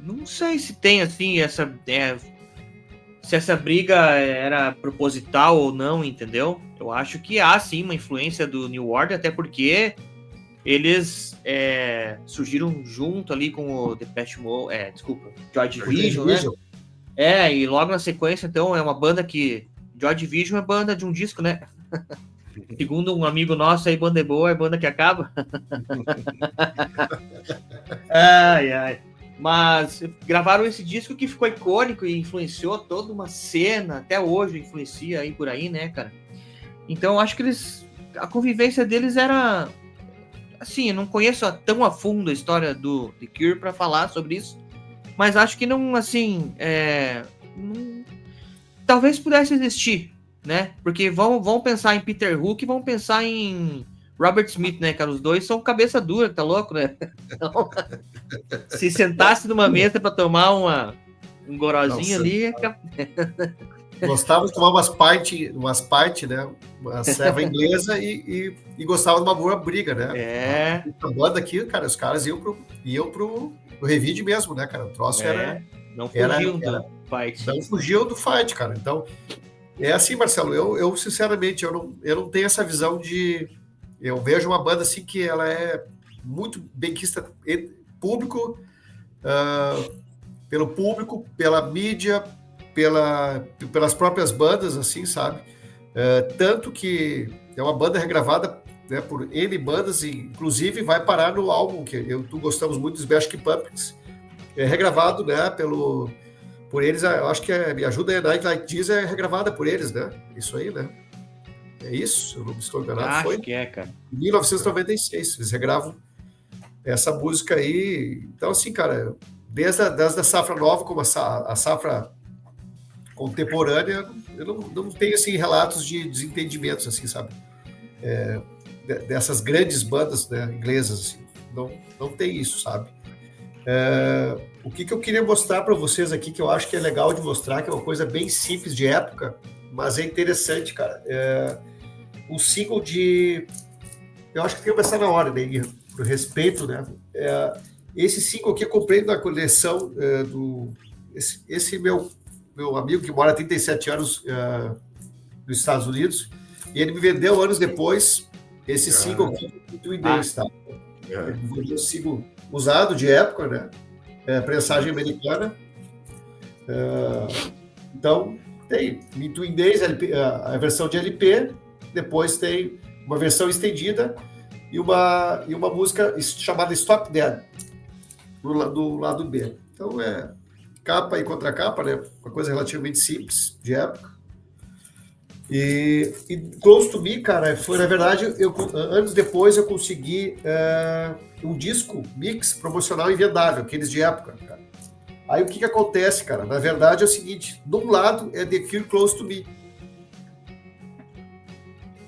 Não sei se tem, assim, se essa briga era proposital ou não, entendeu? Eu acho que há, sim, uma influência do New Order, até porque eles surgiram junto ali com o Depeche Mode, Joy Division, né? E logo na sequência, então, é uma banda que... Joy Division é banda de um disco, né? Segundo um amigo nosso, aí, banda é boa, é banda que acaba. Ai. Mas gravaram esse disco que ficou icônico e influenciou toda uma cena, até hoje influencia aí por aí, né, cara? Então, acho que a convivência deles era... Assim, eu não conheço tão a fundo a história do The Cure para falar sobre isso, mas acho que não, assim, talvez pudesse existir, né? Porque vão pensar em Peter Hook e vão pensar em Robert Smith, né, cara? Os dois são cabeça dura, tá louco, né? Então, se sentasse numa mesa para tomar um gorozinho ali... Gostava de tomar umas pint, né? Uma serva inglesa e gostava de uma boa briga, né? A banda aqui, cara, os caras iam pro revide mesmo, né, cara? O troço Não fugiam do fight. Não fugiam do fight, cara. Então, é assim, Marcelo, eu sinceramente, eu não tenho essa visão de... Eu vejo uma banda assim que ela é muito benquista público, pelo público, pela mídia, pelas próprias bandas, assim, sabe? Tanto que é uma banda regravada, né, por N bandas, e inclusive vai parar no álbum que tu gostamos muito, dos Smashing Pumpkins, regravado, né, por eles. Eu acho que Me Ajuda a Night Like This é regravada por eles, né? Isso aí, né? É isso, eu não estou enganado. Acho foi que cara. Em 1996, eles regravam essa música aí. Então, assim, cara, desde a safra nova, como a safra contemporânea, eu não tenho, assim, relatos de desentendimentos, assim, sabe? Dessas grandes bandas, né, inglesas, assim. Não tem isso, sabe? O que eu queria mostrar para vocês aqui, que eu acho que é legal de mostrar, que é uma coisa bem simples de época, mas é interessante, cara. Um single de... Eu acho que tem que começar na hora, né? Por respeito, né? Esse single aqui eu comprei na coleção esse meu amigo que mora há 37 anos nos Estados Unidos, e ele me vendeu anos depois esse single aqui do Days, tá? Ele me vendeu um single usado de época, né? Prensagem americana. Então, tem Between Days, a versão de LP, depois tem uma versão estendida e uma música chamada Stop Dead, do lado B. Então, capa e contracapa, né? Uma coisa relativamente simples, de época. E Close to Me, cara, foi, na verdade, anos depois eu consegui um disco mix promocional invendável, aqueles de época, cara. Aí o que acontece, cara? Na verdade é o seguinte, de um lado é The Cure Close to Me.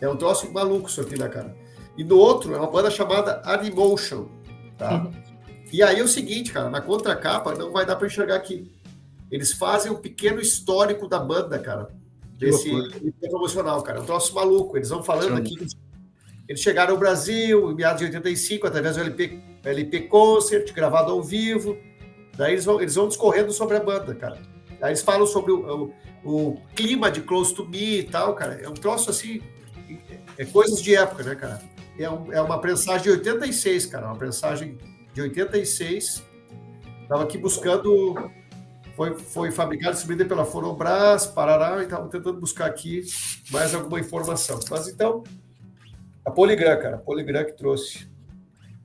É um troço maluco isso aqui, né, cara? E do outro é uma banda chamada Animotion, tá? E aí é o seguinte, cara, na contracapa não vai dar para enxergar aqui. Eles fazem um pequeno histórico da banda, cara. desse LP promocional, cara. É um troço maluco. Eles vão falando aqui que eles chegaram ao Brasil em meados de 85, através do LP Concert, gravado ao vivo. Daí eles vão discorrendo sobre a banda, cara. Aí eles falam sobre o clima de Close to Me e tal, cara. É um troço assim, é coisas de época, né, cara? É uma prensagem de 86, cara. Uma prensagem de 86. Estava aqui buscando... Foi fabricado e distribuído pela Forobras, Parará, e estava tentando buscar aqui mais alguma informação. Mas então, a Polygram, cara, a Polygram que trouxe.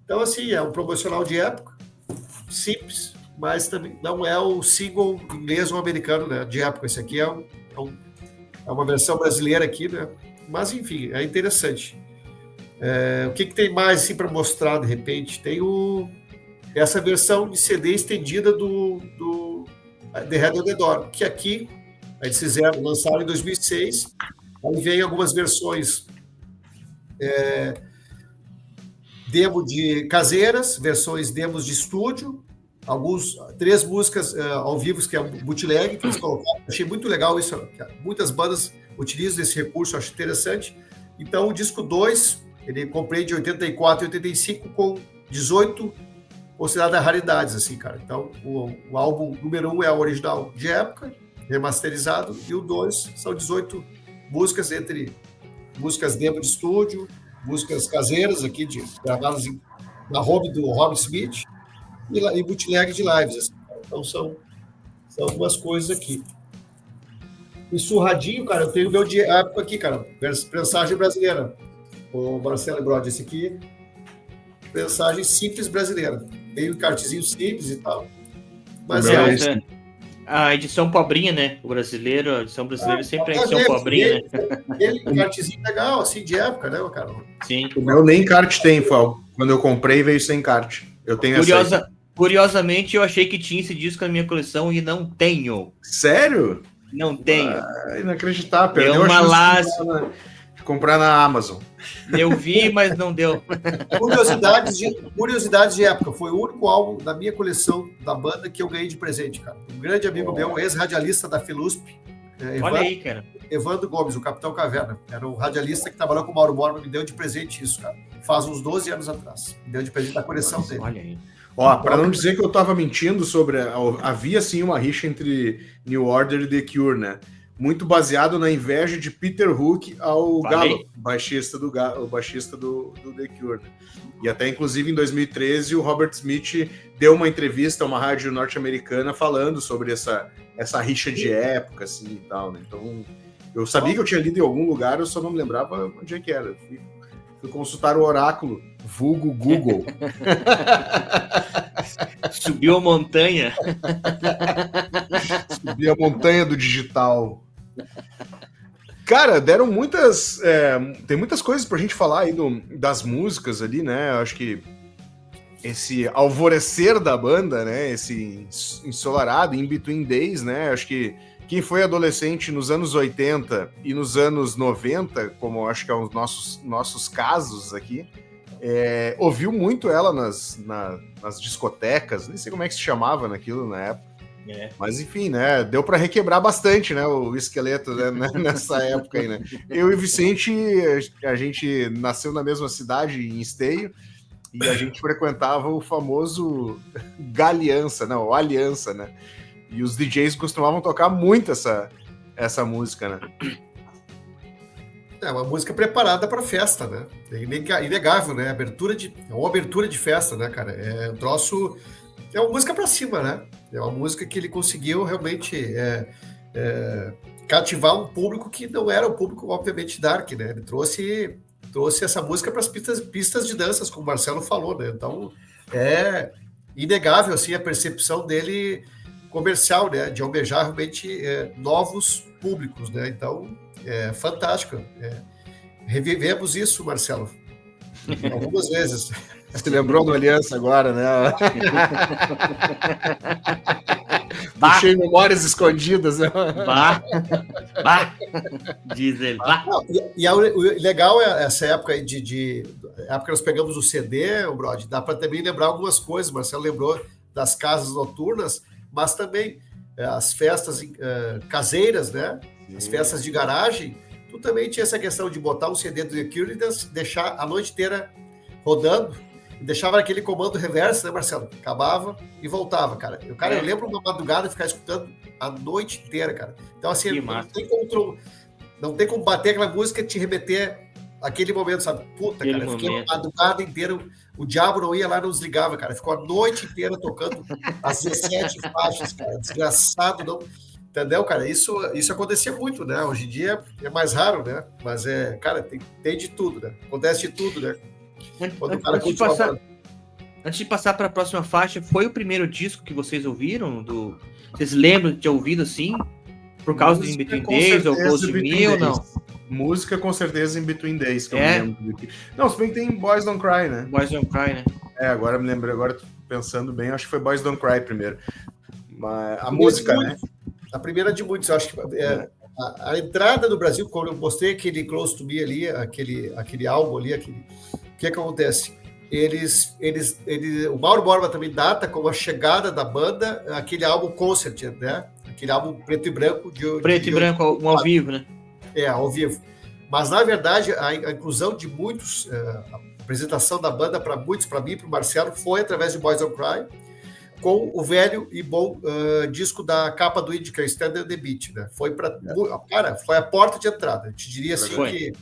Então, assim, é um promocional de época, simples, mas também não é o single inglês ou americano, né, de época. Esse aqui é uma versão brasileira aqui, né? Mas, enfim, é interessante. O que tem mais assim, para mostrar, de repente? Tem essa versão de CD estendida do The Head on the Door, que aqui eles lançaram em 2006. Aí vem algumas versões demo de caseiras, versões demos de estúdio, 3 músicas ao vivo, que é um bootleg, que eles colocaram. Achei muito legal isso, cara. Muitas bandas utilizam esse recurso, acho interessante. Então, o disco 2, ele comprei de 84 e 85 com 18 consideradas raridades, assim, cara. Então, o álbum número 1 é o original de época, remasterizado, e o 2 são 18 músicas, entre músicas demo de estúdio, músicas caseiras aqui, gravadas na home do Robert Smith, e bootleg de lives, assim, cara. Então, são algumas coisas aqui. E surradinho, cara, eu tenho o meu de época aqui, cara, prensagem brasileira. O Marcelo Brod, esse aqui, prensagem simples brasileira. Tem um cartezinho simples e tal. Mas a edição pobrinha, né? O brasileiro, a edição brasileira sempre é a edição pobrinha, né? Ele um cartezinho legal, assim, de época, né, cara? Sim. O meu nem kart tem, Fal. Quando eu comprei, veio sem kart. Eu tenho Curiosamente, eu achei que tinha esse disco na minha coleção e não tenho. Sério? Não tenho. Inacreditável. Perdeu uma chance de comprar na Amazon. Eu vi, mas não deu. Curiosidades de época. Foi o único álbum da minha coleção da banda que eu ganhei de presente, cara. Um grande amigo meu, ex-radialista da Filusp. Olha aí, cara. Evandro Gomes, o Capitão Caverna. Era um radialista que trabalhou com o Mauro Borba, me deu de presente isso, cara. Faz uns 12 anos atrás. Me deu de presente da coleção dele. Olha aí. Ó, para não dizer que eu tava mentindo sobre... Havia, sim, uma rixa entre New Order e The Cure, né? Muito baseado na inveja de Peter Hook ao Gallo, baixista do The Cure. Né? E até, inclusive, em 2013, o Robert Smith deu uma entrevista a uma rádio norte-americana falando sobre essa rixa de época, assim, e tal, né? Então, eu sabia que eu tinha lido em algum lugar, eu só não me lembrava onde é que era. Fui consultar o oráculo, vulgo Google. Subiu a montanha. Subi a montanha do digital. Cara, deram muitas... tem muitas coisas pra gente falar aí das músicas ali, né? Eu acho que esse alvorecer da banda, né? Esse ensolarado, In Between Days, né? Acho que quem foi adolescente nos anos 80 e nos anos 90, como acho que é os nossos casos aqui, ouviu muito ela nas discotecas, nem sei como é que se chamava naquilo na época. Mas enfim, né, deu para requebrar bastante, né, o esqueleto, né, nessa época aí, né. Eu e o Vicente, a gente nasceu na mesma cidade, em Esteio, e a gente frequentava o famoso Galiança, não, o Aliança, né, e os DJs costumavam tocar muito essa música, né. É uma música preparada para festa, né? É inegável, né? É uma abertura de festa, né, cara? É um troço... É uma música para cima, né? É uma música que ele conseguiu realmente cativar um público que não era um público, obviamente, dark, né? Ele trouxe essa música para as pistas de danças, como o Marcelo falou, né? Então, é inegável, assim, a percepção dele comercial, né? De almejar realmente novos públicos, né? Então, é fantástico. Revivemos isso, Marcelo, algumas vezes. Você lembrou do Aliança agora, né? Puxei memórias escondidas. Né? Diz ele. E o legal é essa época aí época que nós pegamos o CD, o Brod, dá para também lembrar algumas coisas. Marcelo lembrou das casas noturnas, mas também as festas caseiras, né? as festas de garagem, tu também tinha essa questão de botar um CD do The Cure e deixar a noite inteira rodando, e deixava aquele comando reverso, né, Marcelo? Acabava e voltava, cara. Eu lembro uma madrugada ficar escutando a noite inteira, cara. Então, assim, não tem como bater aquela música e te remeter àquele momento, sabe? Puta, cara, eu fiquei a madrugada inteira, o diabo não ia lá, não desligava, cara. Ficou a noite inteira tocando as 17 faixas, cara. Desgraçado, não... Entendeu, cara? Isso acontecia muito, né? Hoje em dia é mais raro, né? Mas, cara, tem de tudo, né? Acontece de tudo, né? Antes de passar para a próxima faixa, foi o primeiro disco que vocês ouviram? Vocês lembram de ter ouvido assim? Por causa de In Between Days ou Close to Me ou não? Música com certeza In Between Days, que eu me lembro. Não, se bem que tem Boys Don't Cry, né? Boys Don't Cry, né? Agora me lembrei, agora pensando bem, acho que foi Boys Don't Cry primeiro. Mas a música, né? A primeira de muitos, eu acho que a entrada do Brasil, quando eu mostrei aquele Close to Me ali, aquele álbum ali, o que acontece? O Mauro Borba também data como a chegada da banda, aquele álbum Concert, né? Aquele álbum preto e branco. Preto e branco, ao vivo, né? Ao vivo. Mas, na verdade, a inclusão de muitos, a apresentação da banda para muitos, para mim, para o Marcelo, foi através de Boys Don't Cry, com o velho e bom disco da capa do Indie, que é Stand on the Beat, né? Cara, foi a porta de entrada. Eu te diria assim que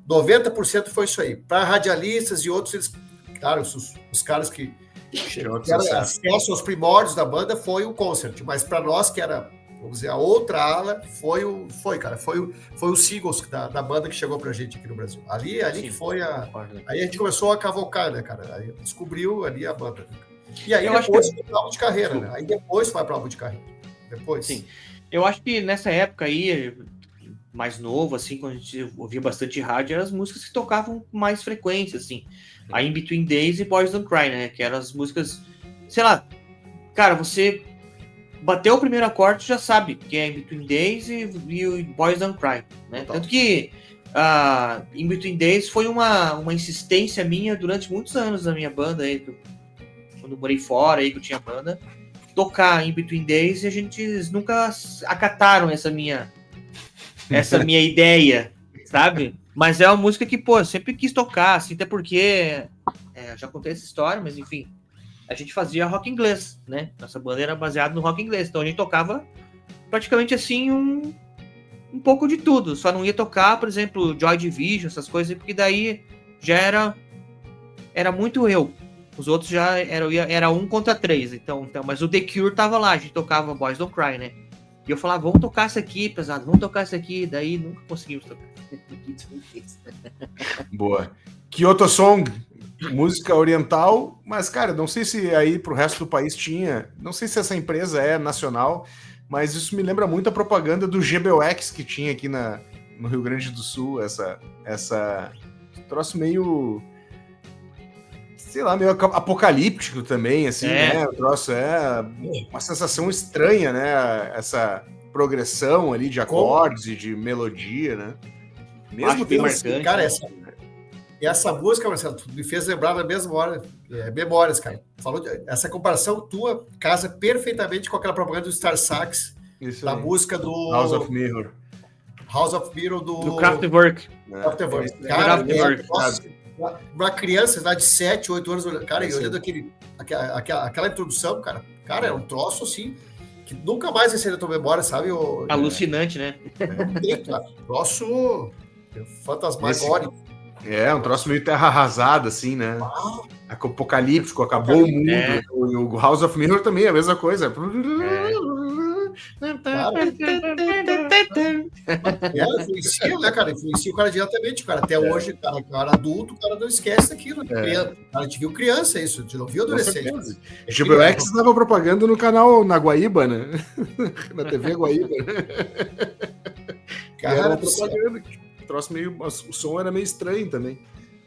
90% foi isso aí. Para radialistas e outros, eles, cara, os caras que tiveram acesso aos primórdios da banda foi o Concert, mas para nós que era, vamos dizer, a outra ala, foi o Seagulls da banda que chegou pra gente aqui no Brasil. Ali que foi aí a gente começou a cavocar, né, cara? Aí descobriu ali a banda. E aí depois foi para álbum de carreira, né? Aí depois vai para álbum de carreira. Depois. Sim. Eu acho que nessa época aí, mais novo, assim, quando a gente ouvia bastante rádio, eram as músicas que tocavam com mais frequência, assim. A In Between Days e Boys Don't Cry, né? Que eram as músicas, sei lá, cara, você bateu o primeiro acorde, já sabe que é In Between Days e o Boys Don't Cry, né? Tanto que In Between Days foi uma insistência minha durante muitos anos na minha banda aí, quando eu morei fora aí, que eu tinha banda, tocar In Between Days, e a gente nunca acataram essa minha ideia, sabe? Mas é uma música que, pô, eu sempre quis tocar, assim, até porque já contei essa história, mas enfim, a gente fazia rock inglês, né? Nossa banda era baseada no rock inglês, então a gente tocava praticamente assim um pouco de tudo, só não ia tocar, por exemplo, Joy Division, essas coisas, porque daí já era muito eu. Os outros já era 1 contra 3, então, mas o The Cure tava lá, a gente tocava Boys Don't Cry, né? E eu falava, vamos tocar isso aqui, pesado, vamos tocar isso aqui, daí nunca conseguimos tocar. Boa. Kyoto Song, música oriental, mas, cara, não sei se aí pro resto do país tinha, não sei se essa empresa é nacional, mas isso me lembra muito a propaganda do GBOX que tinha aqui no Rio Grande do Sul, essa troço meio, sei lá, meio apocalíptico também, assim, né? O troço uma sensação estranha, né? Essa progressão ali de acordes e de melodia, né? Mesmo bem marcante. Cara, essa música, Marcelo, me fez lembrar na mesma hora, memórias, cara. Essa comparação tua casa perfeitamente com aquela propaganda do Star Sax, da música do House of Mirror. Do Kraftwerk. Cara, uma criança lá de 7, 8 anos, cara, e olhando aquela introdução, cara, é um troço assim, que nunca mais vai ser da tua memória, sabe? Alucinante, né? Troço fantasmagórico. Um troço meio terra arrasada, assim, né? Apocalíptico, acabou o mundo. O House of Mirror também é a mesma coisa. Influencia, né, cara? Influencia o cara diretamente, cara. Até hoje, cara adulto, o cara não esquece daquilo. A gente viu criança isso, a gente não viu adolescente. GBX dava propaganda no canal na Guaíba, né? Na TV Guaíba. Cara, propaganda. O som era meio estranho também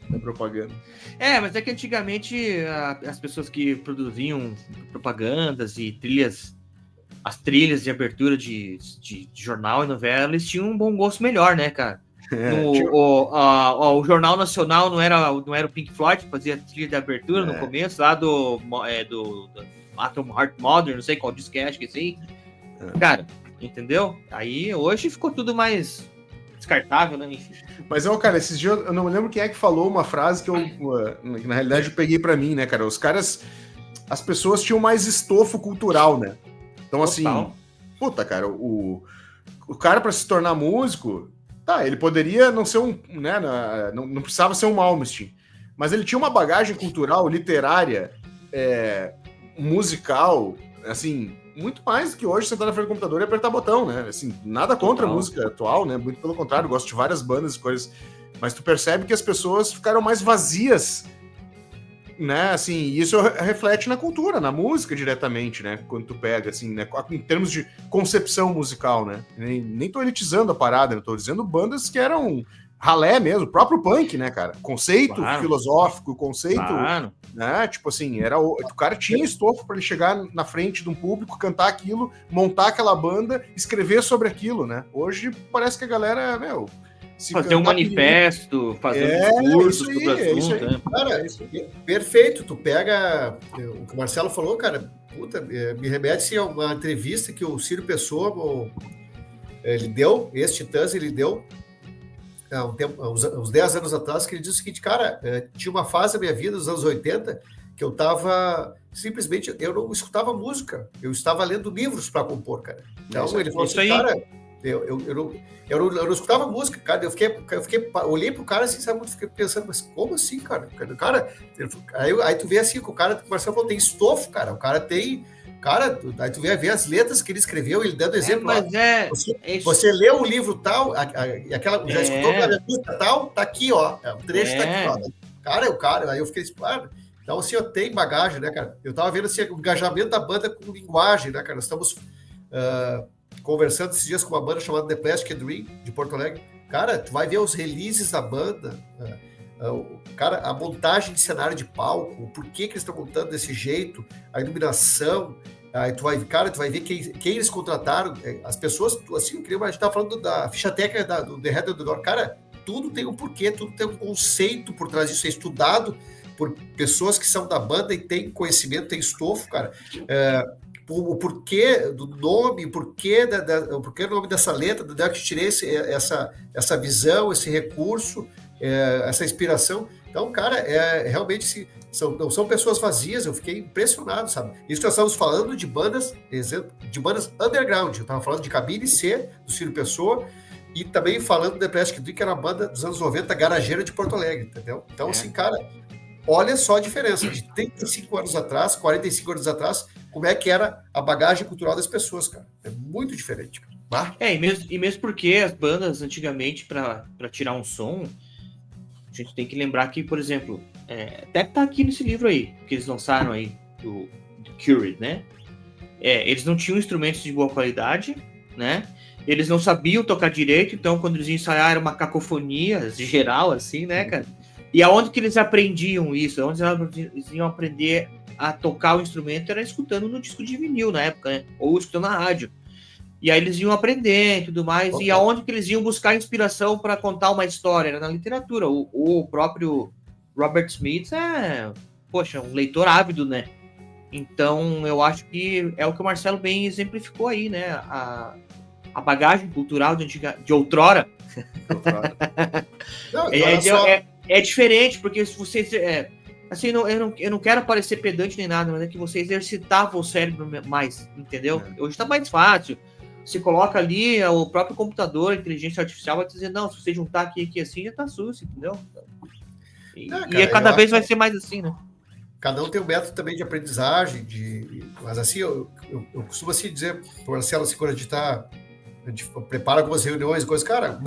na propaganda. Mas é que antigamente as pessoas que produziam propagandas e as trilhas de abertura de jornal e novela, eles tinham um bom gosto melhor, né, cara? O Jornal Nacional não era o Pink Floyd que fazia a trilha de abertura no começo, lá do Atom Heart Modern, não sei qual disco é, acho que sim. Cara, entendeu? Aí hoje ficou tudo mais descartável, né? Enfim. Mas, cara, esses dias eu não me lembro quem é que falou uma frase que na realidade, eu peguei pra mim, né, cara? As pessoas tinham mais estofo cultural, né? Então, assim, puta, cara, o cara pra se tornar músico, tá, ele poderia não ser né, não precisava ser um Malmsteen, mas ele tinha uma bagagem cultural, literária, musical, assim, muito mais do que hoje sentar na frente do computador e apertar botão, né? Assim, nada contra a música atual, né? Muito pelo contrário, gosto de várias bandas e coisas, mas tu percebe que as pessoas ficaram mais vazias, né? Assim, e isso reflete na cultura, na música diretamente, né? Quando tu pega, assim, né? Em termos de concepção musical, né? Nem tô elitizando a parada, né? Tô dizendo bandas que eram ralé mesmo, o próprio punk, né, cara? Conceito filosófico, conceito, né? Tipo assim, o cara tinha estofo para ele chegar na frente de um público, cantar aquilo, montar aquela banda, escrever sobre aquilo, né? Hoje parece que a galera, fazer um manifesto, fazer um discurso sobre o assunto. Né? Cara, perfeito. Tu pega o que o Marcelo falou, cara, puta, me remete a uma entrevista que o Ciro Pessoa ele deu, ex-Titãs, ele deu uns 10 anos atrás, que ele disse o seguinte, cara, tinha uma fase da minha vida, dos anos 80, que eu tava, simplesmente, eu não escutava música, eu estava lendo livros para compor, cara. Então, ele falou assim, cara, eu não escutava música, cara, eu olhei pro cara assim, sabe, fiquei pensando, mas como assim, cara? Aí tu vê assim, que o cara, o Marcelo falou, tem estofo, cara, o cara tem... Cara, aí tu vê as letras que ele escreveu, ele dando exemplo. Você leu o livro tal, já escutou a música tal, tá aqui, ó. O trecho tá aqui, ó. Cara, aí eu fiquei claro. Então, assim, eu tenho bagagem, né, cara? Eu tava vendo assim, o engajamento da banda com linguagem, né, cara? Nós estamos conversando esses dias com uma banda chamada The Plastic Dream, de Porto Alegre. Cara, tu vai ver os releases da banda, cara, a montagem de cenário de palco, o porquê que eles estão montando desse jeito, a iluminação, aí tu vai ver quem eles contrataram, as pessoas, assim, a gente tava falando da ficha técnica do The Head of the Door, cara, tudo tem um porquê, tudo tem um conceito por trás disso, é estudado por pessoas que são da banda e tem conhecimento, tem estofo, cara, o porquê do nome, o porquê do nome dessa letra, de onde eu tirei essa visão, esse recurso, essa inspiração. Então, cara, realmente não são pessoas vazias, eu fiquei impressionado, sabe? Isso nós estamos falando de bandas, underground, eu estava falando de Cabine C, do Ciro Pessoa, e também falando do The Plastic Dream, que era uma banda dos anos 90, garageira de Porto Alegre, entendeu? Então, assim, cara, olha só a diferença de 35 anos atrás, 45 anos atrás, como é que era a bagagem cultural das pessoas, cara. É muito diferente, cara. E mesmo porque as bandas, antigamente, para tirar um som, a gente tem que lembrar que, por exemplo, até tá aqui nesse livro aí, que eles lançaram aí, do Curie, né? Eles não tinham instrumentos de boa qualidade, né? Eles não sabiam tocar direito, então quando eles iam ensaiar era uma cacofonia geral, assim, né, cara? E aonde que eles aprendiam isso? Aonde eles iam aprender a tocar o instrumento era escutando no disco de vinil na época, né? Ou escutando na rádio. E aí eles iam aprender e tudo mais. E aonde que eles iam buscar inspiração para contar uma história? Era na literatura. O próprio Robert Smith um leitor ávido, né? Então, eu acho que é o que o Marcelo bem exemplificou aí, né? A bagagem cultural de outrora. Não, é diferente, porque se vocês... assim, eu não quero parecer pedante nem nada, mas é que você exercitava o cérebro mais, entendeu? Hoje tá mais fácil. Você coloca ali o próprio computador, a inteligência artificial vai te dizer, não, se você juntar aqui assim, já tá sucio, entendeu? E cada vez vai ser mais assim, né? Cada um tem um método também de aprendizagem, mas assim, eu costumo assim dizer para o Marcelo, assim, quando a gente prepara algumas reuniões, coisas, cara,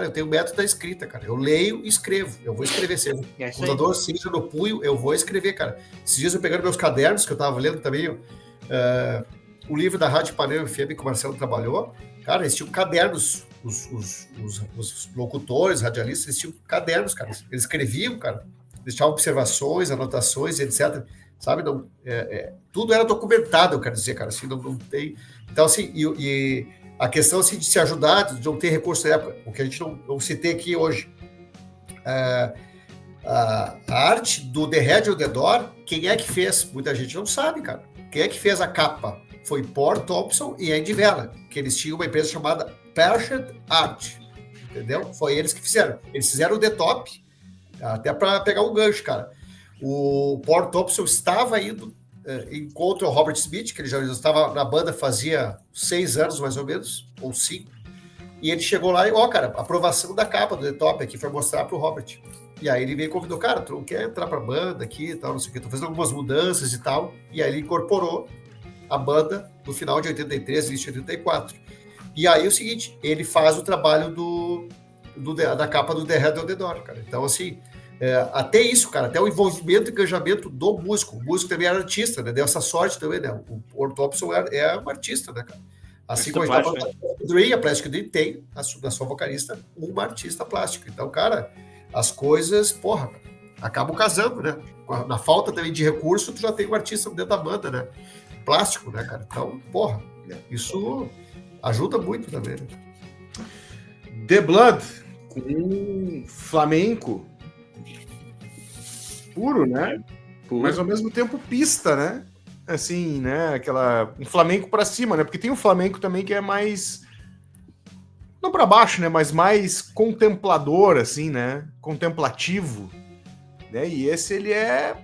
eu tenho o método da escrita, cara, eu leio e escrevo, eu vou escrever, seja no computador, seja no punho, eu vou escrever, cara. Esses dias eu pegando meus cadernos, que eu tava lendo também, o livro da Rádio Panema FM que o Marcelo trabalhou, cara, eles tinham cadernos, os locutores, radialistas, eles tinham cadernos, cara, eles escreviam, cara, deixavam observações, anotações, etc, sabe, não, tudo era documentado, eu quero dizer, cara, assim, não tem, então, assim, e a questão, assim, de se ajudar, de não ter recurso na época, o que a gente não citei aqui hoje, a arte do The Head of the Door, quem é que fez? Muita gente não sabe, cara, quem é que fez a capa? foi Paul Thompson e Andy Vella, que eles tinham uma empresa chamada Perfect Art, entendeu? Foi eles que fizeram. Eles fizeram o The Top, até para pegar um gancho, cara. O Paul Thompson estava indo contra o Robert Smith, que ele já estava na banda fazia 6 anos, mais ou menos, ou 5. E ele chegou lá e, cara, aprovação da capa do The Top aqui, foi mostrar pro Robert. E aí ele veio e convidou, cara, tu não quer entrar pra banda aqui e tal, não sei o que, tô fazendo algumas mudanças e tal. E aí ele incorporou a banda no final de 83, início de 84. E aí é o seguinte, ele faz o trabalho da capa do The Head of the Door, cara. Então, assim, até isso, cara, até o envolvimento e engajamento do músico. O músico também era artista, né? Deu essa sorte também, né? O Paul Thompson é um artista, né, cara? Assim como a Plastic Dream tem, da sua vocalista, uma artista plástica. Então, cara, as coisas, porra, acabam casando, né? Na falta também de recurso, tu já tem um artista dentro da banda, né? Plástico, né, cara? Então, porra, isso ajuda muito também, né? The Blood, com flamenco puro, né? Puro. Mas ao mesmo tempo pista, né? Assim, né? Um flamenco pra cima, né? Porque tem o flamenco também que é mais... não pra baixo, né? Mas mais contemplador, assim, né? Contemplativo. Né? E esse, ele é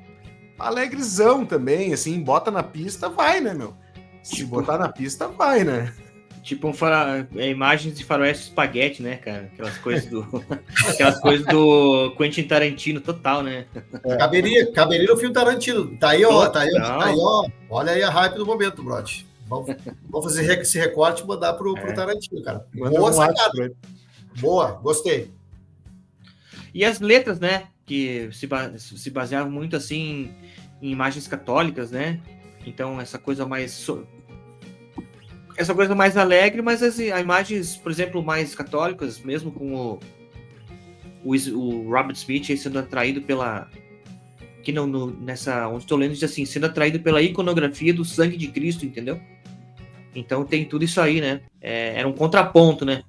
alegrezão também, assim. Bota na pista, vai, né, meu? Se botar na pista, vai, né? Tipo imagens de faroeste espaguete, né, cara? Aquelas coisas do Quentin Tarantino total, né? Caberia no filme Tarantino. Tá aí, ó. Olha aí a hype do momento, brother. Vamos fazer esse recorte e mandar pro Tarantino, cara. Boa sacada. Boa, gostei. E as letras, né? Que se baseavam muito, assim, em imagens católicas, né? Então, essa coisa mais alegre, mas as imagens, por exemplo, mais católicas, mesmo com o Robert Smith sendo atraído pela... que nessa... onde estou lendo, diz assim, sendo atraído pela iconografia do sangue de Cristo, entendeu? Então tem tudo isso aí, né? Era um contraponto, né?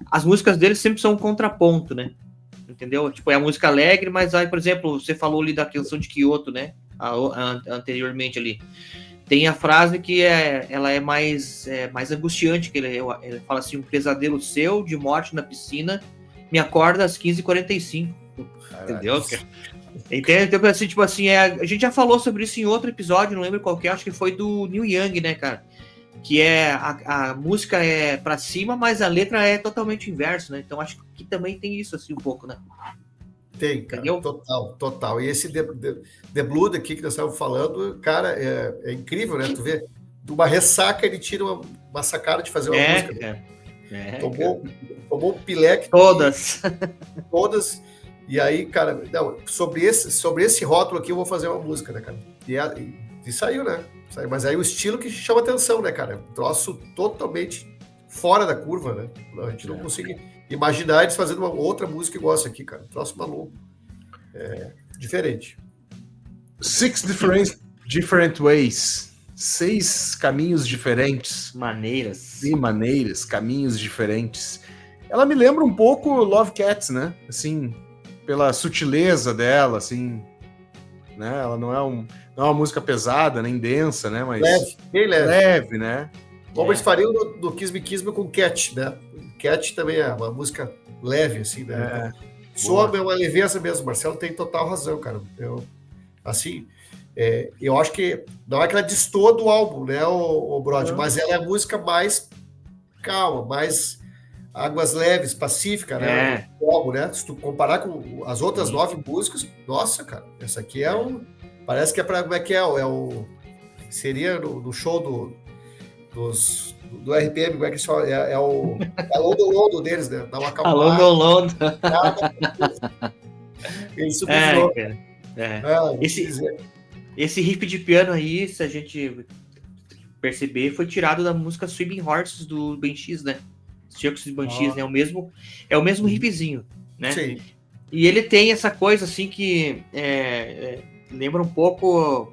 As músicas deles sempre são um contraponto, né? Entendeu? Tipo, é a música alegre, mas aí, por exemplo, você falou ali da canção de Kyoto, né? Anteriormente ali. Tem a frase que ela é mais angustiante, que ele fala assim, um pesadelo seu, de morte na piscina, me acorda às 15h45. Entendeu? Então, assim, tipo assim, a gente já falou sobre isso em outro episódio, não lembro qual que é, acho que foi do Neil Young, né, cara? Que a música é pra cima, mas a letra é totalmente inverso, né? Então acho que também tem isso, assim, um pouco, né? Tem, cara, total. E esse The Blood aqui que nós estávamos falando, cara, é incrível, né? Tu vê, de uma ressaca ele tira uma sacada de fazer uma música. Né? Tomou um pileque. Todas. E aí, cara, não, sobre esse rótulo aqui eu vou fazer uma música, né, cara? E saiu, né? Mas aí o estilo que chama atenção, né, cara? Um troço totalmente fora da curva, né? A gente não consegue imaginar eles fazendo uma outra música igual essa aqui, cara. Um troço maluco. Diferente. 6 different ways. 6 caminhos diferentes. Maneiras, caminhos diferentes. Ela me lembra um pouco Love Cats, né? Assim, pela sutileza dela, assim, né? Ela não é uma música pesada, nem densa, né? Mas bem leve. Leve, né? Como eles fariam do Kiss Me com Cat, né? Cat também é uma música leve, assim, né? Soa uma leveza mesmo. Marcelo tem total razão, cara. Eu acho que não é que ela destoa do álbum, né, o Brody, mas ela é a música mais calma, mais águas leves, pacífica, né? Álbum, né? Se tu comparar com as outras 9 músicas, nossa, cara, essa aqui parece que é para como é que seria no show do RPM, como é que eles falam? É o Londo deles, né? Dá uma acalmada. Londo. Isso Esse riff de piano aí, se a gente perceber, foi tirado da música Swimming Horses do Ben X, né? Circus de Ben X, né? É o mesmo riffzinho, né? Sim. E ele tem essa coisa assim que lembra um pouco...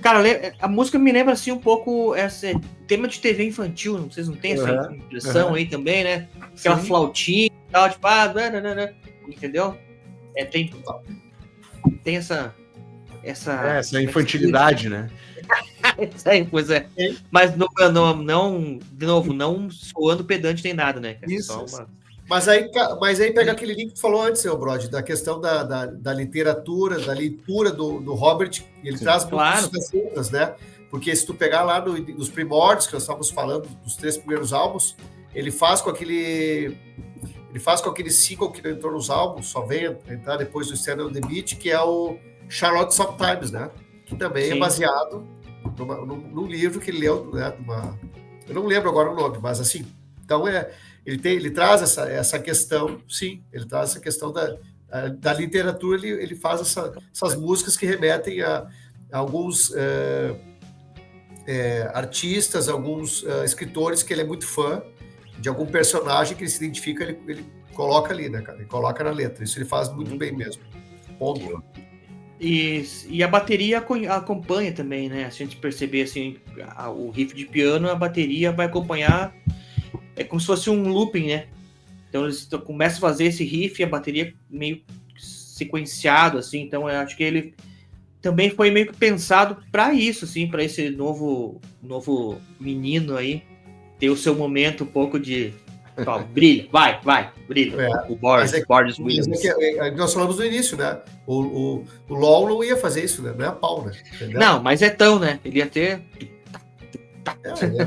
Cara, a música me lembra assim um pouco esse tema de TV infantil, vocês não têm essa impressão aí também, né? Aquela flautinha e tal, tipo, entendeu? Tem essa infantilidade, né? Pois é. Mas não, de novo, não soando pedante nem nada, né? Isso. Mas aí pega aquele link que tu falou antes, seu Brody, da questão da literatura, da leitura do Robert, e ele traz muitas receitas, né? Porque se tu pegar lá nos primórdios, que nós estávamos falando, dos 3 primeiros álbuns, ele faz com aquele single que entrou nos álbuns, só vem entrar depois do Stand on the Beat, que é o Charlotte Sometimes, né? Que também é baseado num livro que ele leu, né? Eu não lembro agora o nome, mas assim, então ele traz essa questão, sim, ele traz essa questão da literatura, ele faz essas músicas que remetem a alguns artistas, alguns escritores que ele é muito fã de algum personagem que ele se identifica, ele coloca ali, né, cara? Ele coloca na letra. Isso ele faz muito bem mesmo. Ponto. E a bateria acompanha também, né? Se a gente perceber assim, o riff de piano, a bateria vai acompanhar. É como se fosse um looping, né? Então eles começam a fazer esse riff e a bateria meio sequenciado, assim. Então eu acho que ele também foi meio que pensado para isso, assim, para esse novo menino aí ter o seu momento um pouco de brilha, brilha. O Boris Williams. Nós falamos no início, né? O LOL não ia fazer isso, né? Não é a pau, né? Entendeu? Não, mas é tão, né? Ele ia ter...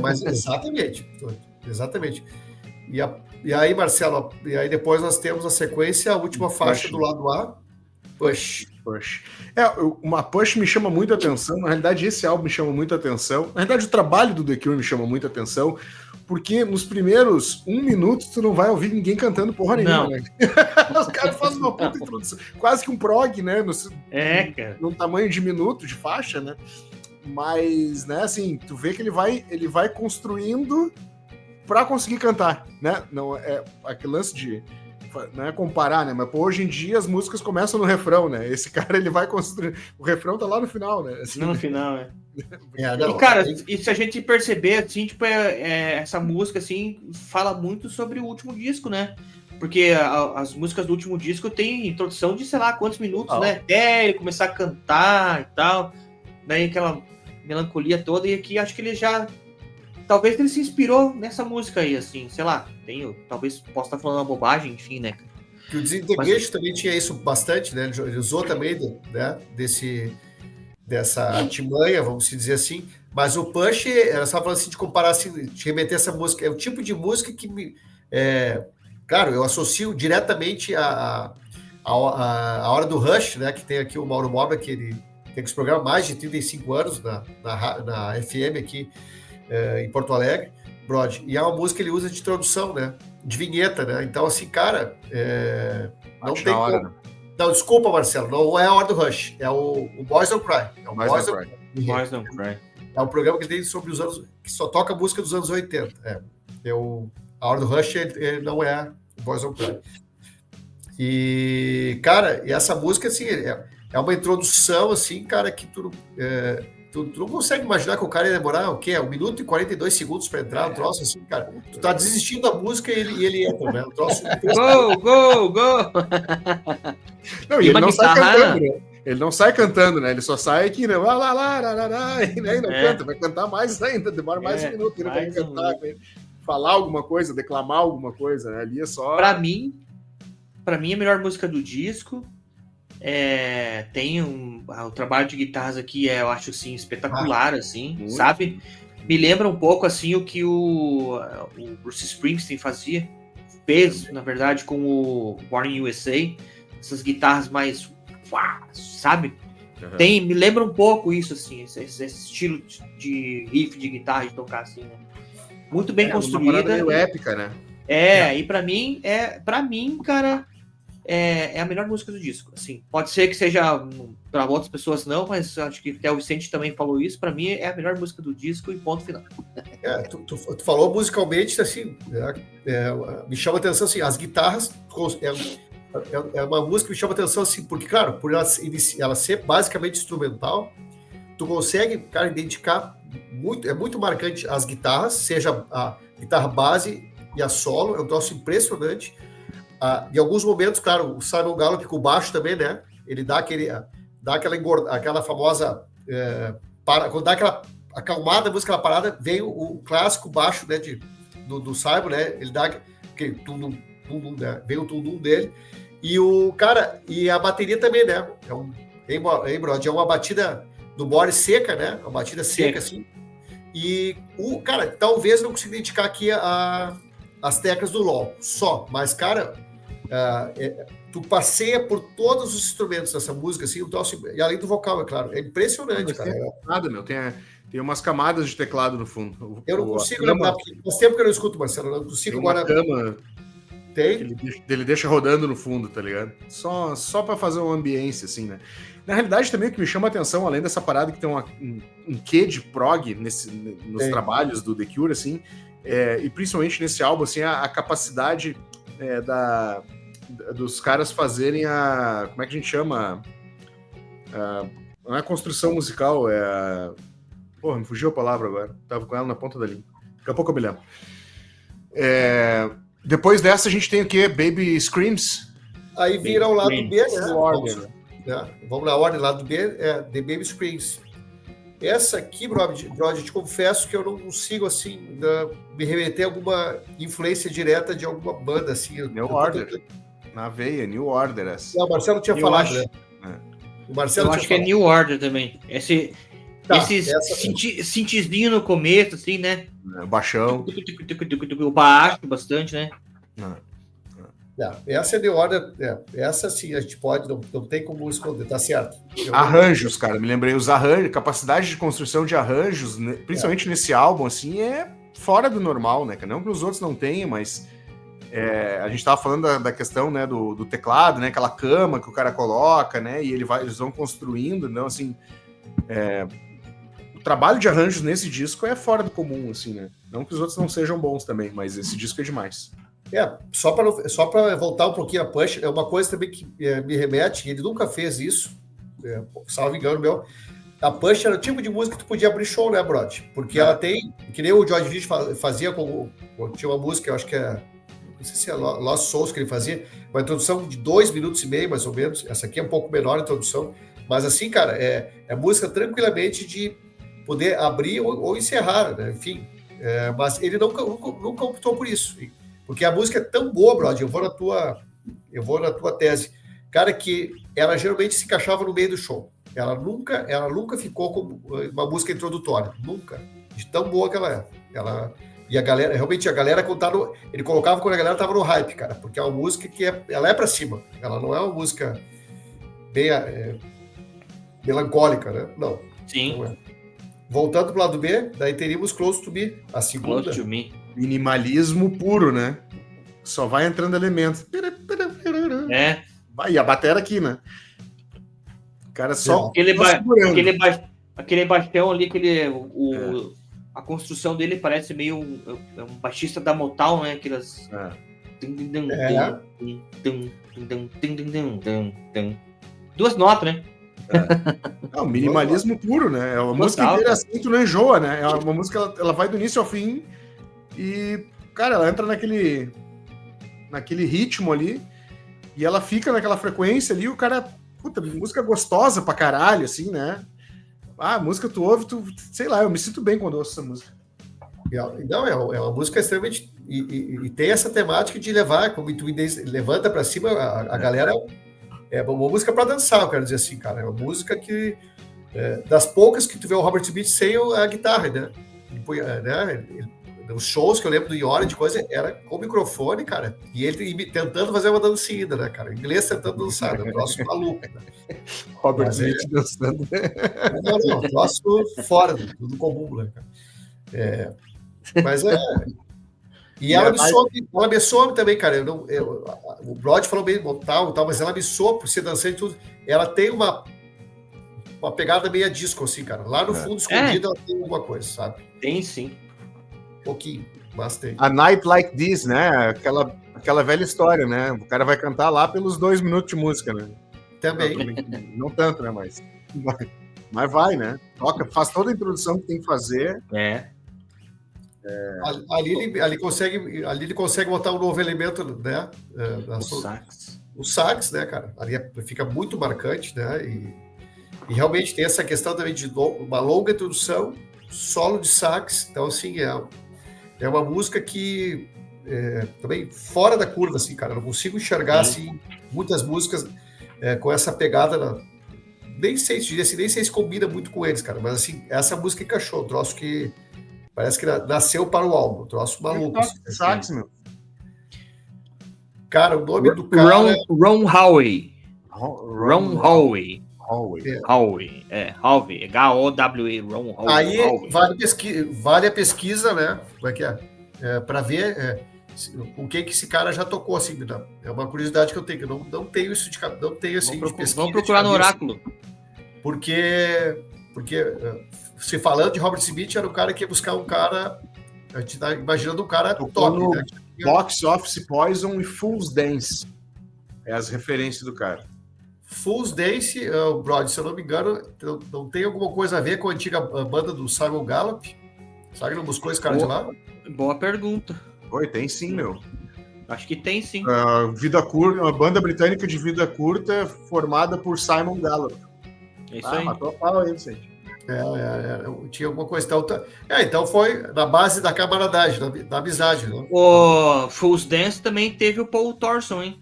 Mas exatamente. E aí, Marcelo, depois nós temos a sequência, a última faixa do lado A, Push. Uma Push me chama muito a atenção. Na realidade, esse álbum me chama muito a atenção. Na realidade, o trabalho do The Cure me chama muito a atenção, porque nos primeiros 1 minuto tu não vai ouvir ninguém cantando porra nenhuma, né? Os caras fazem uma puta introdução, quase que um prog, né? Cara. Num tamanho diminuto de faixa, né? Mas, né, assim, tu vê que ele vai construindo pra conseguir cantar, né? Não é aquele lance de, não é comparar, né? Mas pô, hoje em dia as músicas começam no refrão, né? Esse cara, ele vai construir, o refrão tá lá no final, né? Assim, no final, e cara, e se a gente perceber, assim, tipo, essa música, assim, fala muito sobre o último disco, né? Porque as músicas do último disco tem introdução de sei lá quantos minutos, né? Até ele começar a cantar e tal, daí aquela melancolia toda, e aqui acho que ele já... Talvez ele se inspirou nessa música aí, assim, sei lá, talvez possa estar falando uma bobagem, enfim, né? Que o Desenguejo também tinha isso bastante, né? Ele usou também, né? Dessa artimanha, vamos dizer assim, mas o Push, ela estava falando assim, de comparar, assim, de remeter essa música, é o tipo de música que me... claro, eu associo diretamente a Hora do Rush, né? Que tem aqui o Mauro Mobra, que ele tem esse programa há mais de 35 anos na FM aqui, em Porto Alegre, Brod, e é uma música que ele usa de introdução, né? De vinheta, né? Então, assim, cara, não tem como. Não, desculpa, Marcelo, não é a Hora do Rush, é o Boys Don't Cry. É o Boys Don't Cry. É um programa que tem sobre os anos, que só toca música dos anos 80. A Hora do Rush ele não é o Boys Don't Cry. E, cara, essa música, assim, é uma introdução, assim, cara, que tu não consegue imaginar que o cara ia demorar, o quê? 1 minuto e 42 segundos para entrar, um troço assim, cara. Tu tá desistindo da música e ele entra, né? Um troço... Go! Não, e ele não sai cantando, né? Ele não sai cantando, né? Ele só sai aqui, né? E não canta, vai cantar mais ainda, demora mais 1 minuto ainda pra cantar, falar alguma coisa, declamar alguma coisa, né? Ali é só... Pra mim, a melhor música do disco... tem o trabalho de guitarras aqui, eu acho assim, espetacular, assim, muito. Sabe? Me lembra um pouco assim o que o Bruce Springsteen fez, na verdade, com o Born in USA, essas guitarras mais, sabe? Uhum. Me lembra um pouco isso, assim, esse estilo de riff de guitarra, de tocar assim, né? Muito bem construída. Uma meio épica, né? E pra mim, cara, é a melhor música do disco, assim. Pode ser que seja para outras pessoas não, mas acho que até o Vicente também falou isso. Para mim é a melhor música do disco e ponto final. Tu falou musicalmente, assim, me chama a atenção, assim, as guitarras é uma música que me chama a atenção, assim, porque, claro, por ela ser basicamente instrumental, tu consegue, cara, identificar muito marcante as guitarras, seja a guitarra base e a solo, é um troço impressionante. Em alguns momentos, claro, o Simon Gallup com o baixo também, né? Ele dá aquela famosa... quando dá aquela acalmada, a música parada, veio o clássico baixo, né, do Simon, né, ele dá aquele tum-dum, né, veio o tum-dum dele, e a bateria também, né, Brod, é uma batida do Boris seca, né, uma batida seca, assim, e cara, talvez não consiga identificar aqui as teclas do LoL, só, mas, cara, tu passeia por todos os instrumentos dessa música, assim, e além do vocal, é claro. É impressionante, cara. Nada, meu. Tem umas camadas de teclado no fundo. Eu não consigo lembrar, porque faz tempo que eu não escuto, Marcelo. Eu não consigo agora. Cama tem? Ele deixa rodando no fundo, tá ligado? Só pra fazer uma ambiência, assim, né? Na realidade, também o que me chama a atenção, além dessa parada que tem um quê de prog nos trabalhos do The Cure, assim, e principalmente nesse álbum, assim, a capacidade dos caras fazerem como é que a gente chama? Não é construção musical, Porra, me fugiu a palavra agora. Tava com ela na ponta da língua. Daqui a pouco eu me lembro. Depois dessa a gente tem o quê? Baby Screams. Aí vira o lado B, né? Vamos na ordem, lado B, The Baby Screams. Essa aqui, Brod, te confesso que eu não consigo, assim, me remeter a alguma influência direta de alguma banda, assim. New Order. Na veia, New Order. Essa. Não, o Marcelo tinha falado, né? O Marcelo eu acho que é New Order também. Esse synthzinho no começo, assim, né? Baixão. O baixo bastante, né? Essa é New Order. Essa sim, a gente pode, não tem como esconder, tá certo. Arranjos, cara, me lembrei. Os arranjos, capacidade de construção de arranjos, principalmente nesse álbum, assim, é fora do normal, né? Não que os outros não tenham, mas a gente tava falando da questão, né, do teclado, né? Aquela cama que o cara coloca, né? E eles vão construindo, então, assim, o trabalho de arranjos nesse disco é fora do comum, assim, né? Não que os outros não sejam bons também, mas esse disco é demais. Só para voltar um pouquinho a Punch, é uma coisa também que me remete, ele nunca fez isso, salvo engano meu. A Punch era o tipo de música que tu podia abrir show, né, Brod? Porque ela tem, que nem o George Vitt fazia, tinha uma música, eu acho que não sei se é Lost Souls que ele fazia, uma introdução de 2 minutos e meio, mais ou menos. Essa aqui é um pouco menor a introdução, mas assim, cara, é música tranquilamente de poder abrir ou encerrar, né? Enfim. Mas ele nunca optou por isso. Porque a música é tão boa, Brod, eu vou na tua tese, cara, que ela geralmente se encaixava no meio do show. Ela nunca ficou como uma música introdutória, nunca. De tão boa que ela é. E a galera, realmente, ele colocava quando a galera tava no hype, cara, porque é uma música que ela é pra cima. Ela não é uma música bem melancólica, né? Não. Sim. Não é. Voltando pro lado B, daí teríamos Close to Me, a segunda. Close to Me. Minimalismo puro, né? Só vai entrando elementos. Vai, e a bateria aqui, né? O cara só. Aquele baixão ali, a construção dele parece meio um baixista da Motown, né? Aquelas. Duas notas, né? Não, minimalismo puro, né? É uma música inteira assim, tu não enjoa, né? É uma música, ela vai do início ao fim e, cara, ela entra naquele ritmo ali e ela fica naquela frequência ali, o cara, puta, música gostosa pra caralho, assim, né? A música tu ouve, sei lá, eu me sinto bem quando ouço essa música. Não, é uma música extremamente... E tem essa temática de levar, como tu levanta pra cima, a galera... É uma música para dançar, eu quero dizer assim, cara. É uma música que... das poucas que tu vê o Robert Smith sem a guitarra, né? Os shows que eu lembro do Iora de coisa, era com o microfone, cara. E ele tentando fazer uma dancinha, né, cara? Inglês tentando dançar, né? Um troço maluco, né? Robert Smith dançando. Não, um troço fora do comum, né, cara? Mas E ela me soube também, cara. O Brod falou bem tal, mas ela me soube por ser dançante e tudo. Ela tem uma pegada meio disco, assim, cara. Lá no fundo, escondida, ela tem alguma coisa, sabe? Tem, sim. Um pouquinho, mas tem. A Night Like This, né? Aquela velha história, né? O cara vai cantar lá pelos 2 minutos de música, né? Também. Não tanto, né? Mas vai, né? Toca, faz toda a introdução que tem que fazer. Ali ele consegue botar um novo elemento, né? O sax, né, cara? Ali fica muito marcante, né? E realmente tem essa questão também de uma longa introdução solo de sax. Então, assim, é uma música que também fora da curva, assim, cara. Eu não consigo enxergar, assim, muitas músicas com essa pegada. Nem sei se combina muito com eles, cara. Mas, assim, essa música encaixou. Um troço que parece que nasceu para o álbum. Um troço maluco. Sax, meu. Cara, o nome do cara... Ron Howe. Ron Howe. Howe. Howe. H-O-W-E. Ron Howe. Aí Howe. vale a pesquisa, né? Como é que é? Para ver com quem que esse cara já tocou, assim. Né? É uma curiosidade que eu tenho. Eu não tenho isso não tenho assim de pesquisa. Vamos procurar no oráculo. Porque se falando de Robert Smith, era o cara que ia buscar um cara. A gente tá imaginando um cara top, né? Box Office Poison e Fool's Dance. É as referências do cara. Fool's Dance, Brody, se eu não me engano, não tem alguma coisa a ver com a antiga banda do Simon Gallup? Sabe que não buscou esse cara de lá? Boa pergunta. Oi, tem sim, meu. Acho que tem sim. Vida Curta, uma banda britânica de vida curta formada por Simon Gallup. É isso aí. Matou a pau aí, gente. Tinha alguma coisa. Então foi na base da camaradagem, da amizade, né? O Fool's Dance também teve o Paul Thorson, hein?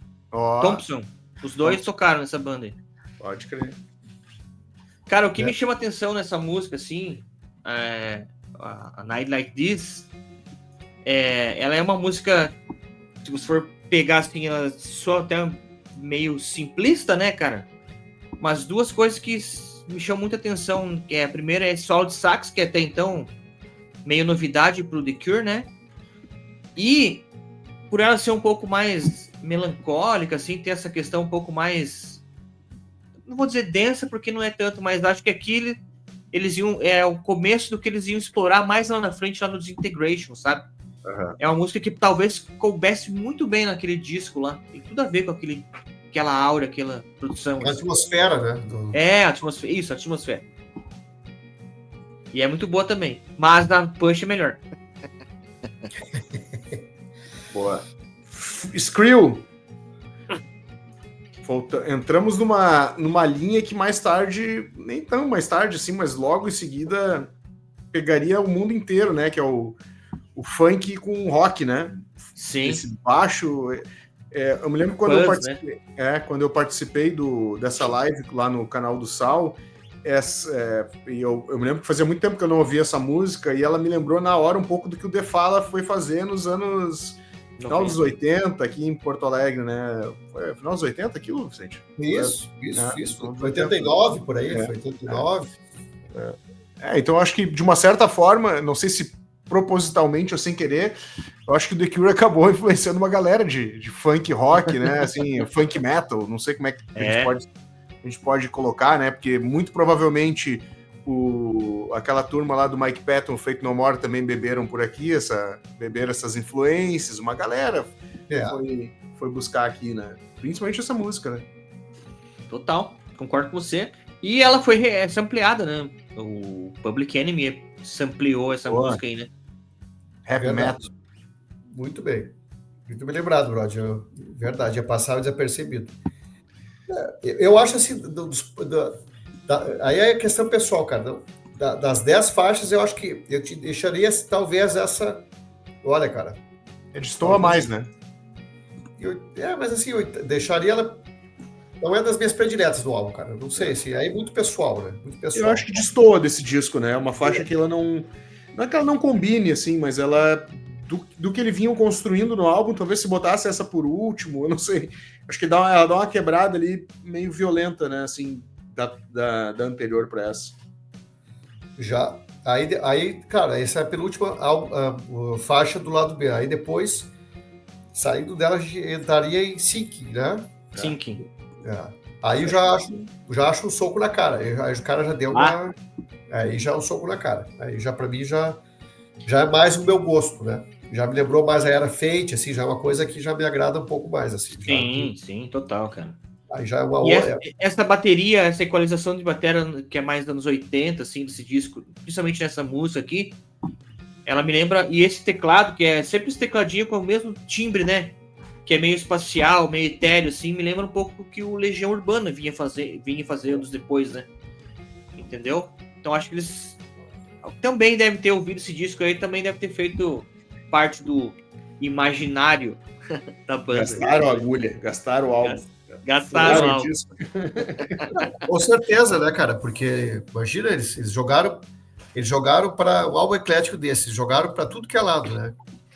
Thompson. Os dois tocaram nessa banda aí. Pode crer. Cara, o que me chama atenção nessa música, assim, a Night Like This, ela é uma música, se você for pegar, assim, ela só até meio simplista, né, cara? Mas duas coisas que me chamam muita atenção, a primeira é esse solo de sax, que até então meio novidade pro The Cure, né? E por ela ser um pouco mais melancólica, assim, ter essa questão um pouco mais, não vou dizer densa, porque não é tanto, mas acho que aqui eles iam, o começo do que eles iam explorar mais lá na frente, lá no Disintegration, sabe? Uhum. É uma música que talvez coubesse muito bem naquele disco lá, tem tudo a ver com aquela aura, aquela produção. A atmosfera, né? A atmosfera, isso, a atmosfera. E é muito boa também, mas na Push é melhor. Boa. Skrill. Entramos numa linha que mais tarde, nem tão mais tarde assim, mas logo em seguida pegaria o mundo inteiro, né? Que é o funk com rock, né? Sim. Esse baixo. Eu me lembro quando eu participei, quando eu participei dessa live lá no canal do Sal. Eu me lembro que fazia muito tempo que eu não ouvia essa música e ela me lembrou na hora um pouco do que o The Fala foi fazer nos anos final dos 80 aqui em Porto Alegre, né? Foi final dos 80 aquilo, Vicente? Isso. 89 por aí, foi 89. Então eu acho que de uma certa forma, não sei se propositalmente ou sem querer, eu acho que o The Cure acabou influenciando uma galera de funk rock, né? Assim, funk metal, não sei como é que a gente pode colocar, né? Porque muito provavelmente aquela turma lá do Mike Patton, Faith No More, também beberam por aqui, beberam essas influências, uma galera foi buscar aqui, né? Principalmente essa música, né? Total, concordo com você. E ela foi sampleada, né? O Public Enemy sampleou essa música aí, né? Heavy metal. Muito bem. Muito bem lembrado, Rod. Verdade, ia passar desapercebido. Eu acho assim, aí é questão pessoal, cara. Das 10 faixas, eu acho que eu te deixaria talvez essa. Olha, cara. Destoa mais, né? Mas assim, eu deixaria ela. Não é das minhas prediletas do álbum, cara. Não sei, assim, aí é muito pessoal, né? Muito pessoal. Eu acho que destoa desse disco, né? É uma faixa que ela não. Não é que ela não combine, assim, mas ela. Do que eles vinham construindo no álbum, talvez se botasse essa por último, eu não sei. Acho que ela dá uma quebrada ali meio violenta, né? Assim, da anterior para essa. Já. Aí, cara, essa é a penúltima faixa do lado B. Aí depois, saindo dela, entraria em Sinking, né? Sinking. Aí eu já acho um soco na cara. Aí o cara já deu uma. Aí já é um soco na cara. Aí já, pra mim, já é mais o meu gosto, né? Já me lembrou mais a Era Fate, assim, já é uma coisa que já me agrada um pouco mais, assim. Sim, total, cara. Aí já é uma outra. Essa bateria, essa equalização de bateria que é mais dos anos 80, assim, desse disco, principalmente nessa música aqui, ela me lembra. E esse teclado, que é sempre esse tecladinho com o mesmo timbre, né? Que é meio espacial, meio etéreo, assim, me lembra um pouco do que o Legião Urbana vinha fazer anos depois, né? Entendeu? Então acho que eles também deve ter ouvido esse disco aí, também deve ter feito parte do imaginário da banda. Gastaram a agulha, gastaram o álbum. Gastaram o álbum. Disco. Com certeza, né, cara? Porque, imagina, eles jogaram para o álbum eclético desse, jogaram para tudo que é lado, né?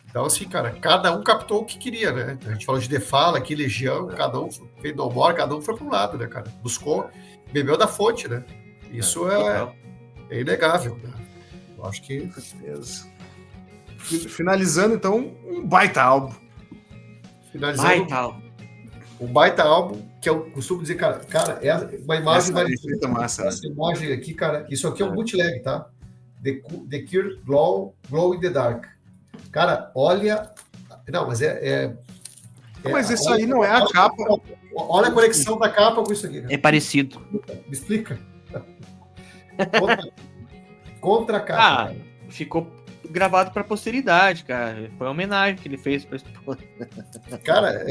Então, assim, cara, cada um captou o que queria, né? A gente falou de The Fall aqui, Legião, cada um fez No More, cada um foi para um lado, né, cara? Buscou, bebeu da fonte, né? Isso é inegável, né? Eu acho que... Finalizando, então, um baita álbum. Um baita álbum, que eu costumo dizer, cara, é uma imagem... Massa, essa imagem aqui, cara, isso aqui é um bootleg, tá? The Cure Glow in the Dark. Cara, olha... Não, mas mas isso aí não é a capa. Olha a conexão da capa com isso aqui. Cara. É parecido. Me explica. Contra a capa. Ficou gravado para posteridade, cara. Foi uma homenagem que ele fez para esposa. Cara,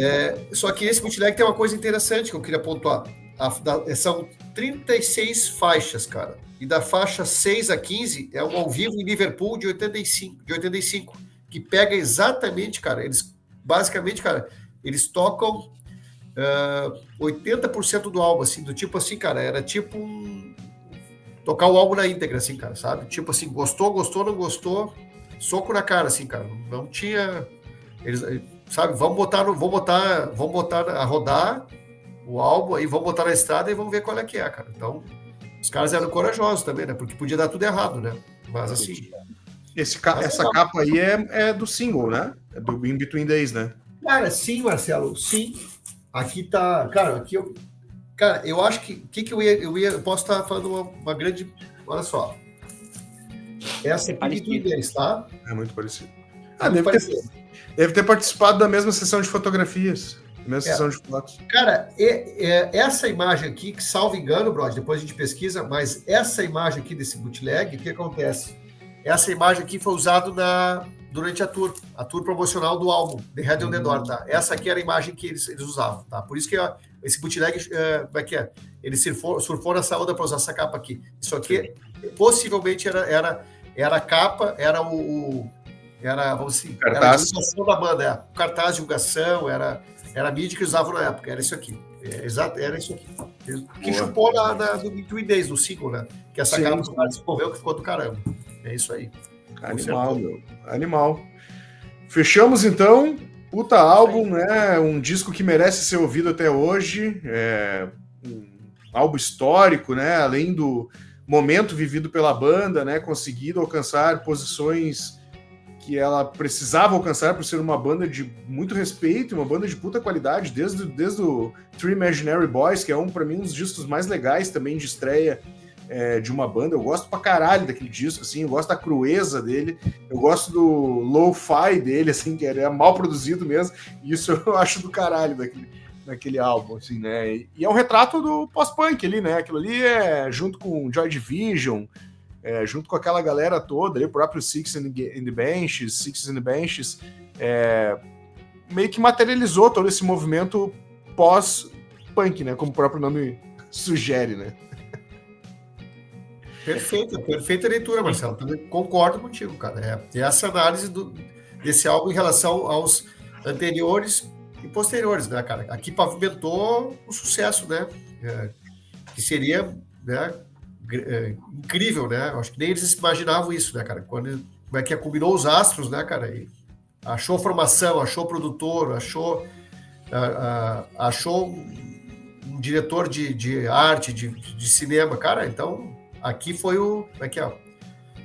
só que esse bootleg tem uma coisa interessante que eu queria pontuar. São 36 faixas, cara. E da faixa 6 a 15 é um ao vivo em Liverpool de 85, que pega exatamente, cara, eles tocam 80% do álbum, assim, do tipo assim, cara, era tipo tocar o álbum na íntegra, assim, cara, sabe? Tipo assim, gostou, não gostou, soco na cara, assim, cara. Não tinha... Eles, sabe, vamos botar a rodar o álbum aí, vamos botar na estrada e vamos ver qual é que é, cara. Então, os caras eram corajosos também, né? Porque podia dar tudo errado, né? Mas assim... Essa capa aí é do single, né? É do In Between Days, né? Cara, sim, Marcelo, sim. Aqui tá... Cara, eu acho que eu posso estar falando uma grande... Olha só. Essa aqui de deles, tá? É muito parecido. Deve ter participado da mesma sessão de fotografias. Da mesma sessão de fotos. Cara, essa imagem aqui, que salvo engano, brother, depois a gente pesquisa, mas essa imagem aqui desse bootleg, o que acontece? Essa imagem aqui foi usada durante a tour promocional do álbum, The Head on the Door, tá? Essa aqui era a imagem que eles usavam, tá? Por isso que esse bootleg, como é que é? Ele surfou nessa onda para usar essa capa aqui. Isso aqui, possivelmente, era a capa, vamos assim, cartaz. Era a divulgação da banda, o cartaz, divulgação, era a mídia que usavam na época, era isso aqui. Era isso aqui. Que chupou do Between Days, do single, né? Que essa capa do cara desenvolveu que ficou do caramba. É isso aí. Animal, meu. Animal. Fechamos, então. Puta álbum, né? Um disco que merece ser ouvido até hoje. Um álbum histórico, né? Além do momento vivido pela banda, né? Conseguido alcançar posições que ela precisava alcançar por ser uma banda de muito respeito, uma banda de puta qualidade, desde o Three Imaginary Boys, que é para mim um dos discos mais legais também de estreia de uma banda. Eu gosto pra caralho daquele disco, assim, eu gosto da crueza dele, eu gosto do lo-fi dele, assim, que é mal produzido mesmo, e isso eu acho do caralho daquele álbum, assim, né? E é um retrato do pós-punk ali, né? Aquilo ali junto com Joy Division, junto com aquela galera toda, ali, o próprio Six and the Benches, meio que materializou todo esse movimento pós-punk, né? Como o próprio nome sugere, né? Perfeita leitura, Marcelo. Também concordo contigo, cara. Essa análise desse álbum em relação aos anteriores e posteriores, né, cara? Aqui pavimentou o sucesso, né? Que seria, né, incrível, né? Acho que nem eles imaginavam isso, né, cara? Como é que combinou os astros, né, cara? E achou formação, achou produtor, achou um diretor de arte, de cinema, cara. Então, aqui foi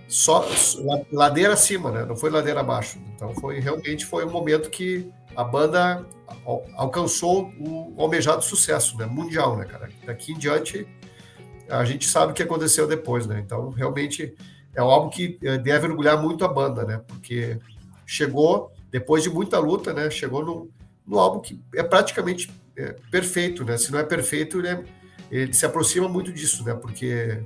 só ladeira acima, né? Não foi ladeira abaixo. Então, realmente foi um momento que a banda alcançou o almejado sucesso, né? Mundial, né, cara? Daqui em diante, a gente sabe o que aconteceu depois, né? Então, realmente, é um álbum que deve orgulhar muito a banda, né? Porque chegou, depois de muita luta, né? Chegou no álbum que é praticamente perfeito, né? Se não é perfeito, ele se aproxima muito disso, né? Porque,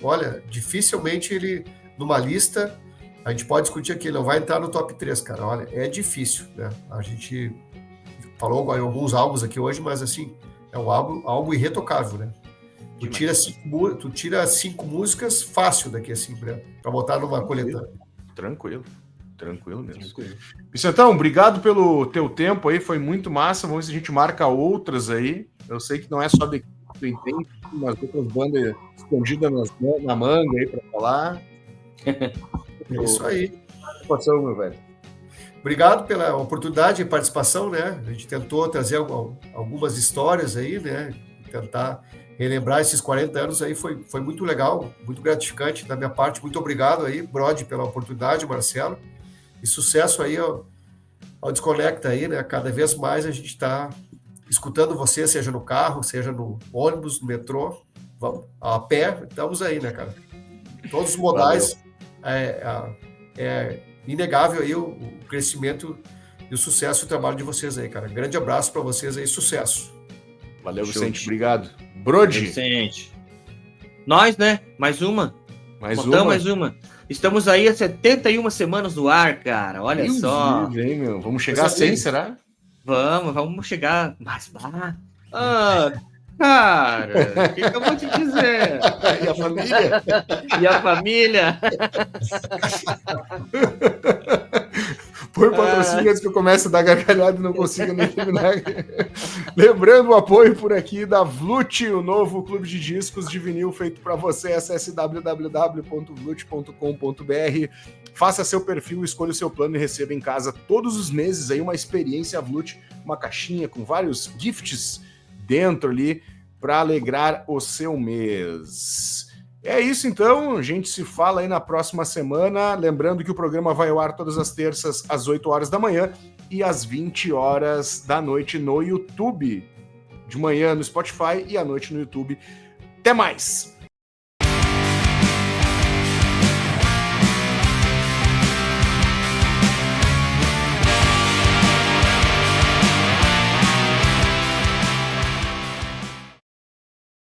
olha, dificilmente ele, numa lista, a gente pode discutir aqui, ele não vai entrar no top 3, cara. Olha, é difícil, né? A gente falou em alguns álbuns aqui hoje, mas, assim, é um álbum irretocável, né? Tu tira 5 músicas fácil daqui, assim, pra botar numa coletânea. Tranquilo mesmo. Vicentão, obrigado pelo teu tempo aí, foi muito massa. Vamos ver se a gente marca outras aí. Eu sei que não é só de que tu entende, umas outras bandas escondidas na manga aí pra falar. É isso aí. Participação, meu velho. Obrigado pela oportunidade de participação, né? A gente tentou trazer algumas histórias aí, né? Tentar relembrar esses 40 anos aí, foi muito legal, muito gratificante da minha parte. Muito obrigado aí, Brody, pela oportunidade, Marcelo. E sucesso aí ao Desconecta aí, né? Cada vez mais a gente está escutando você, seja no carro, seja no ônibus, no metrô, a pé, estamos aí, né, cara? Todos os modais, é inegável aí o crescimento e o sucesso do trabalho de vocês aí, cara. Grande abraço para vocês aí, sucesso. Valeu, Vicente, obrigado. Brody. Vicente. Nós, né? Mais uma. Mais uma. Estamos aí há 71 semanas no ar, cara. Olha só. Hein, meu? Vamos chegar a 100, será? Vamos chegar. Mas, cara, o que eu vou te dizer? E a família? E a família? Põe o patrocínio antes que eu comece a dar gargalhada e não consiga nem terminar. Lembrando o apoio por aqui da Vlut, o novo clube de discos de vinil feito para você. Acesse www.vlut.com.br, faça seu perfil, escolha o seu plano e receba em casa todos os meses aí uma experiência Vlut, uma caixinha com vários gifts dentro ali para alegrar o seu mês. É isso então, a gente se fala aí na próxima semana, lembrando que o programa vai ao ar todas as terças às 8 horas da manhã e às 20 horas da noite no YouTube. De manhã no Spotify e à noite no YouTube. Até mais!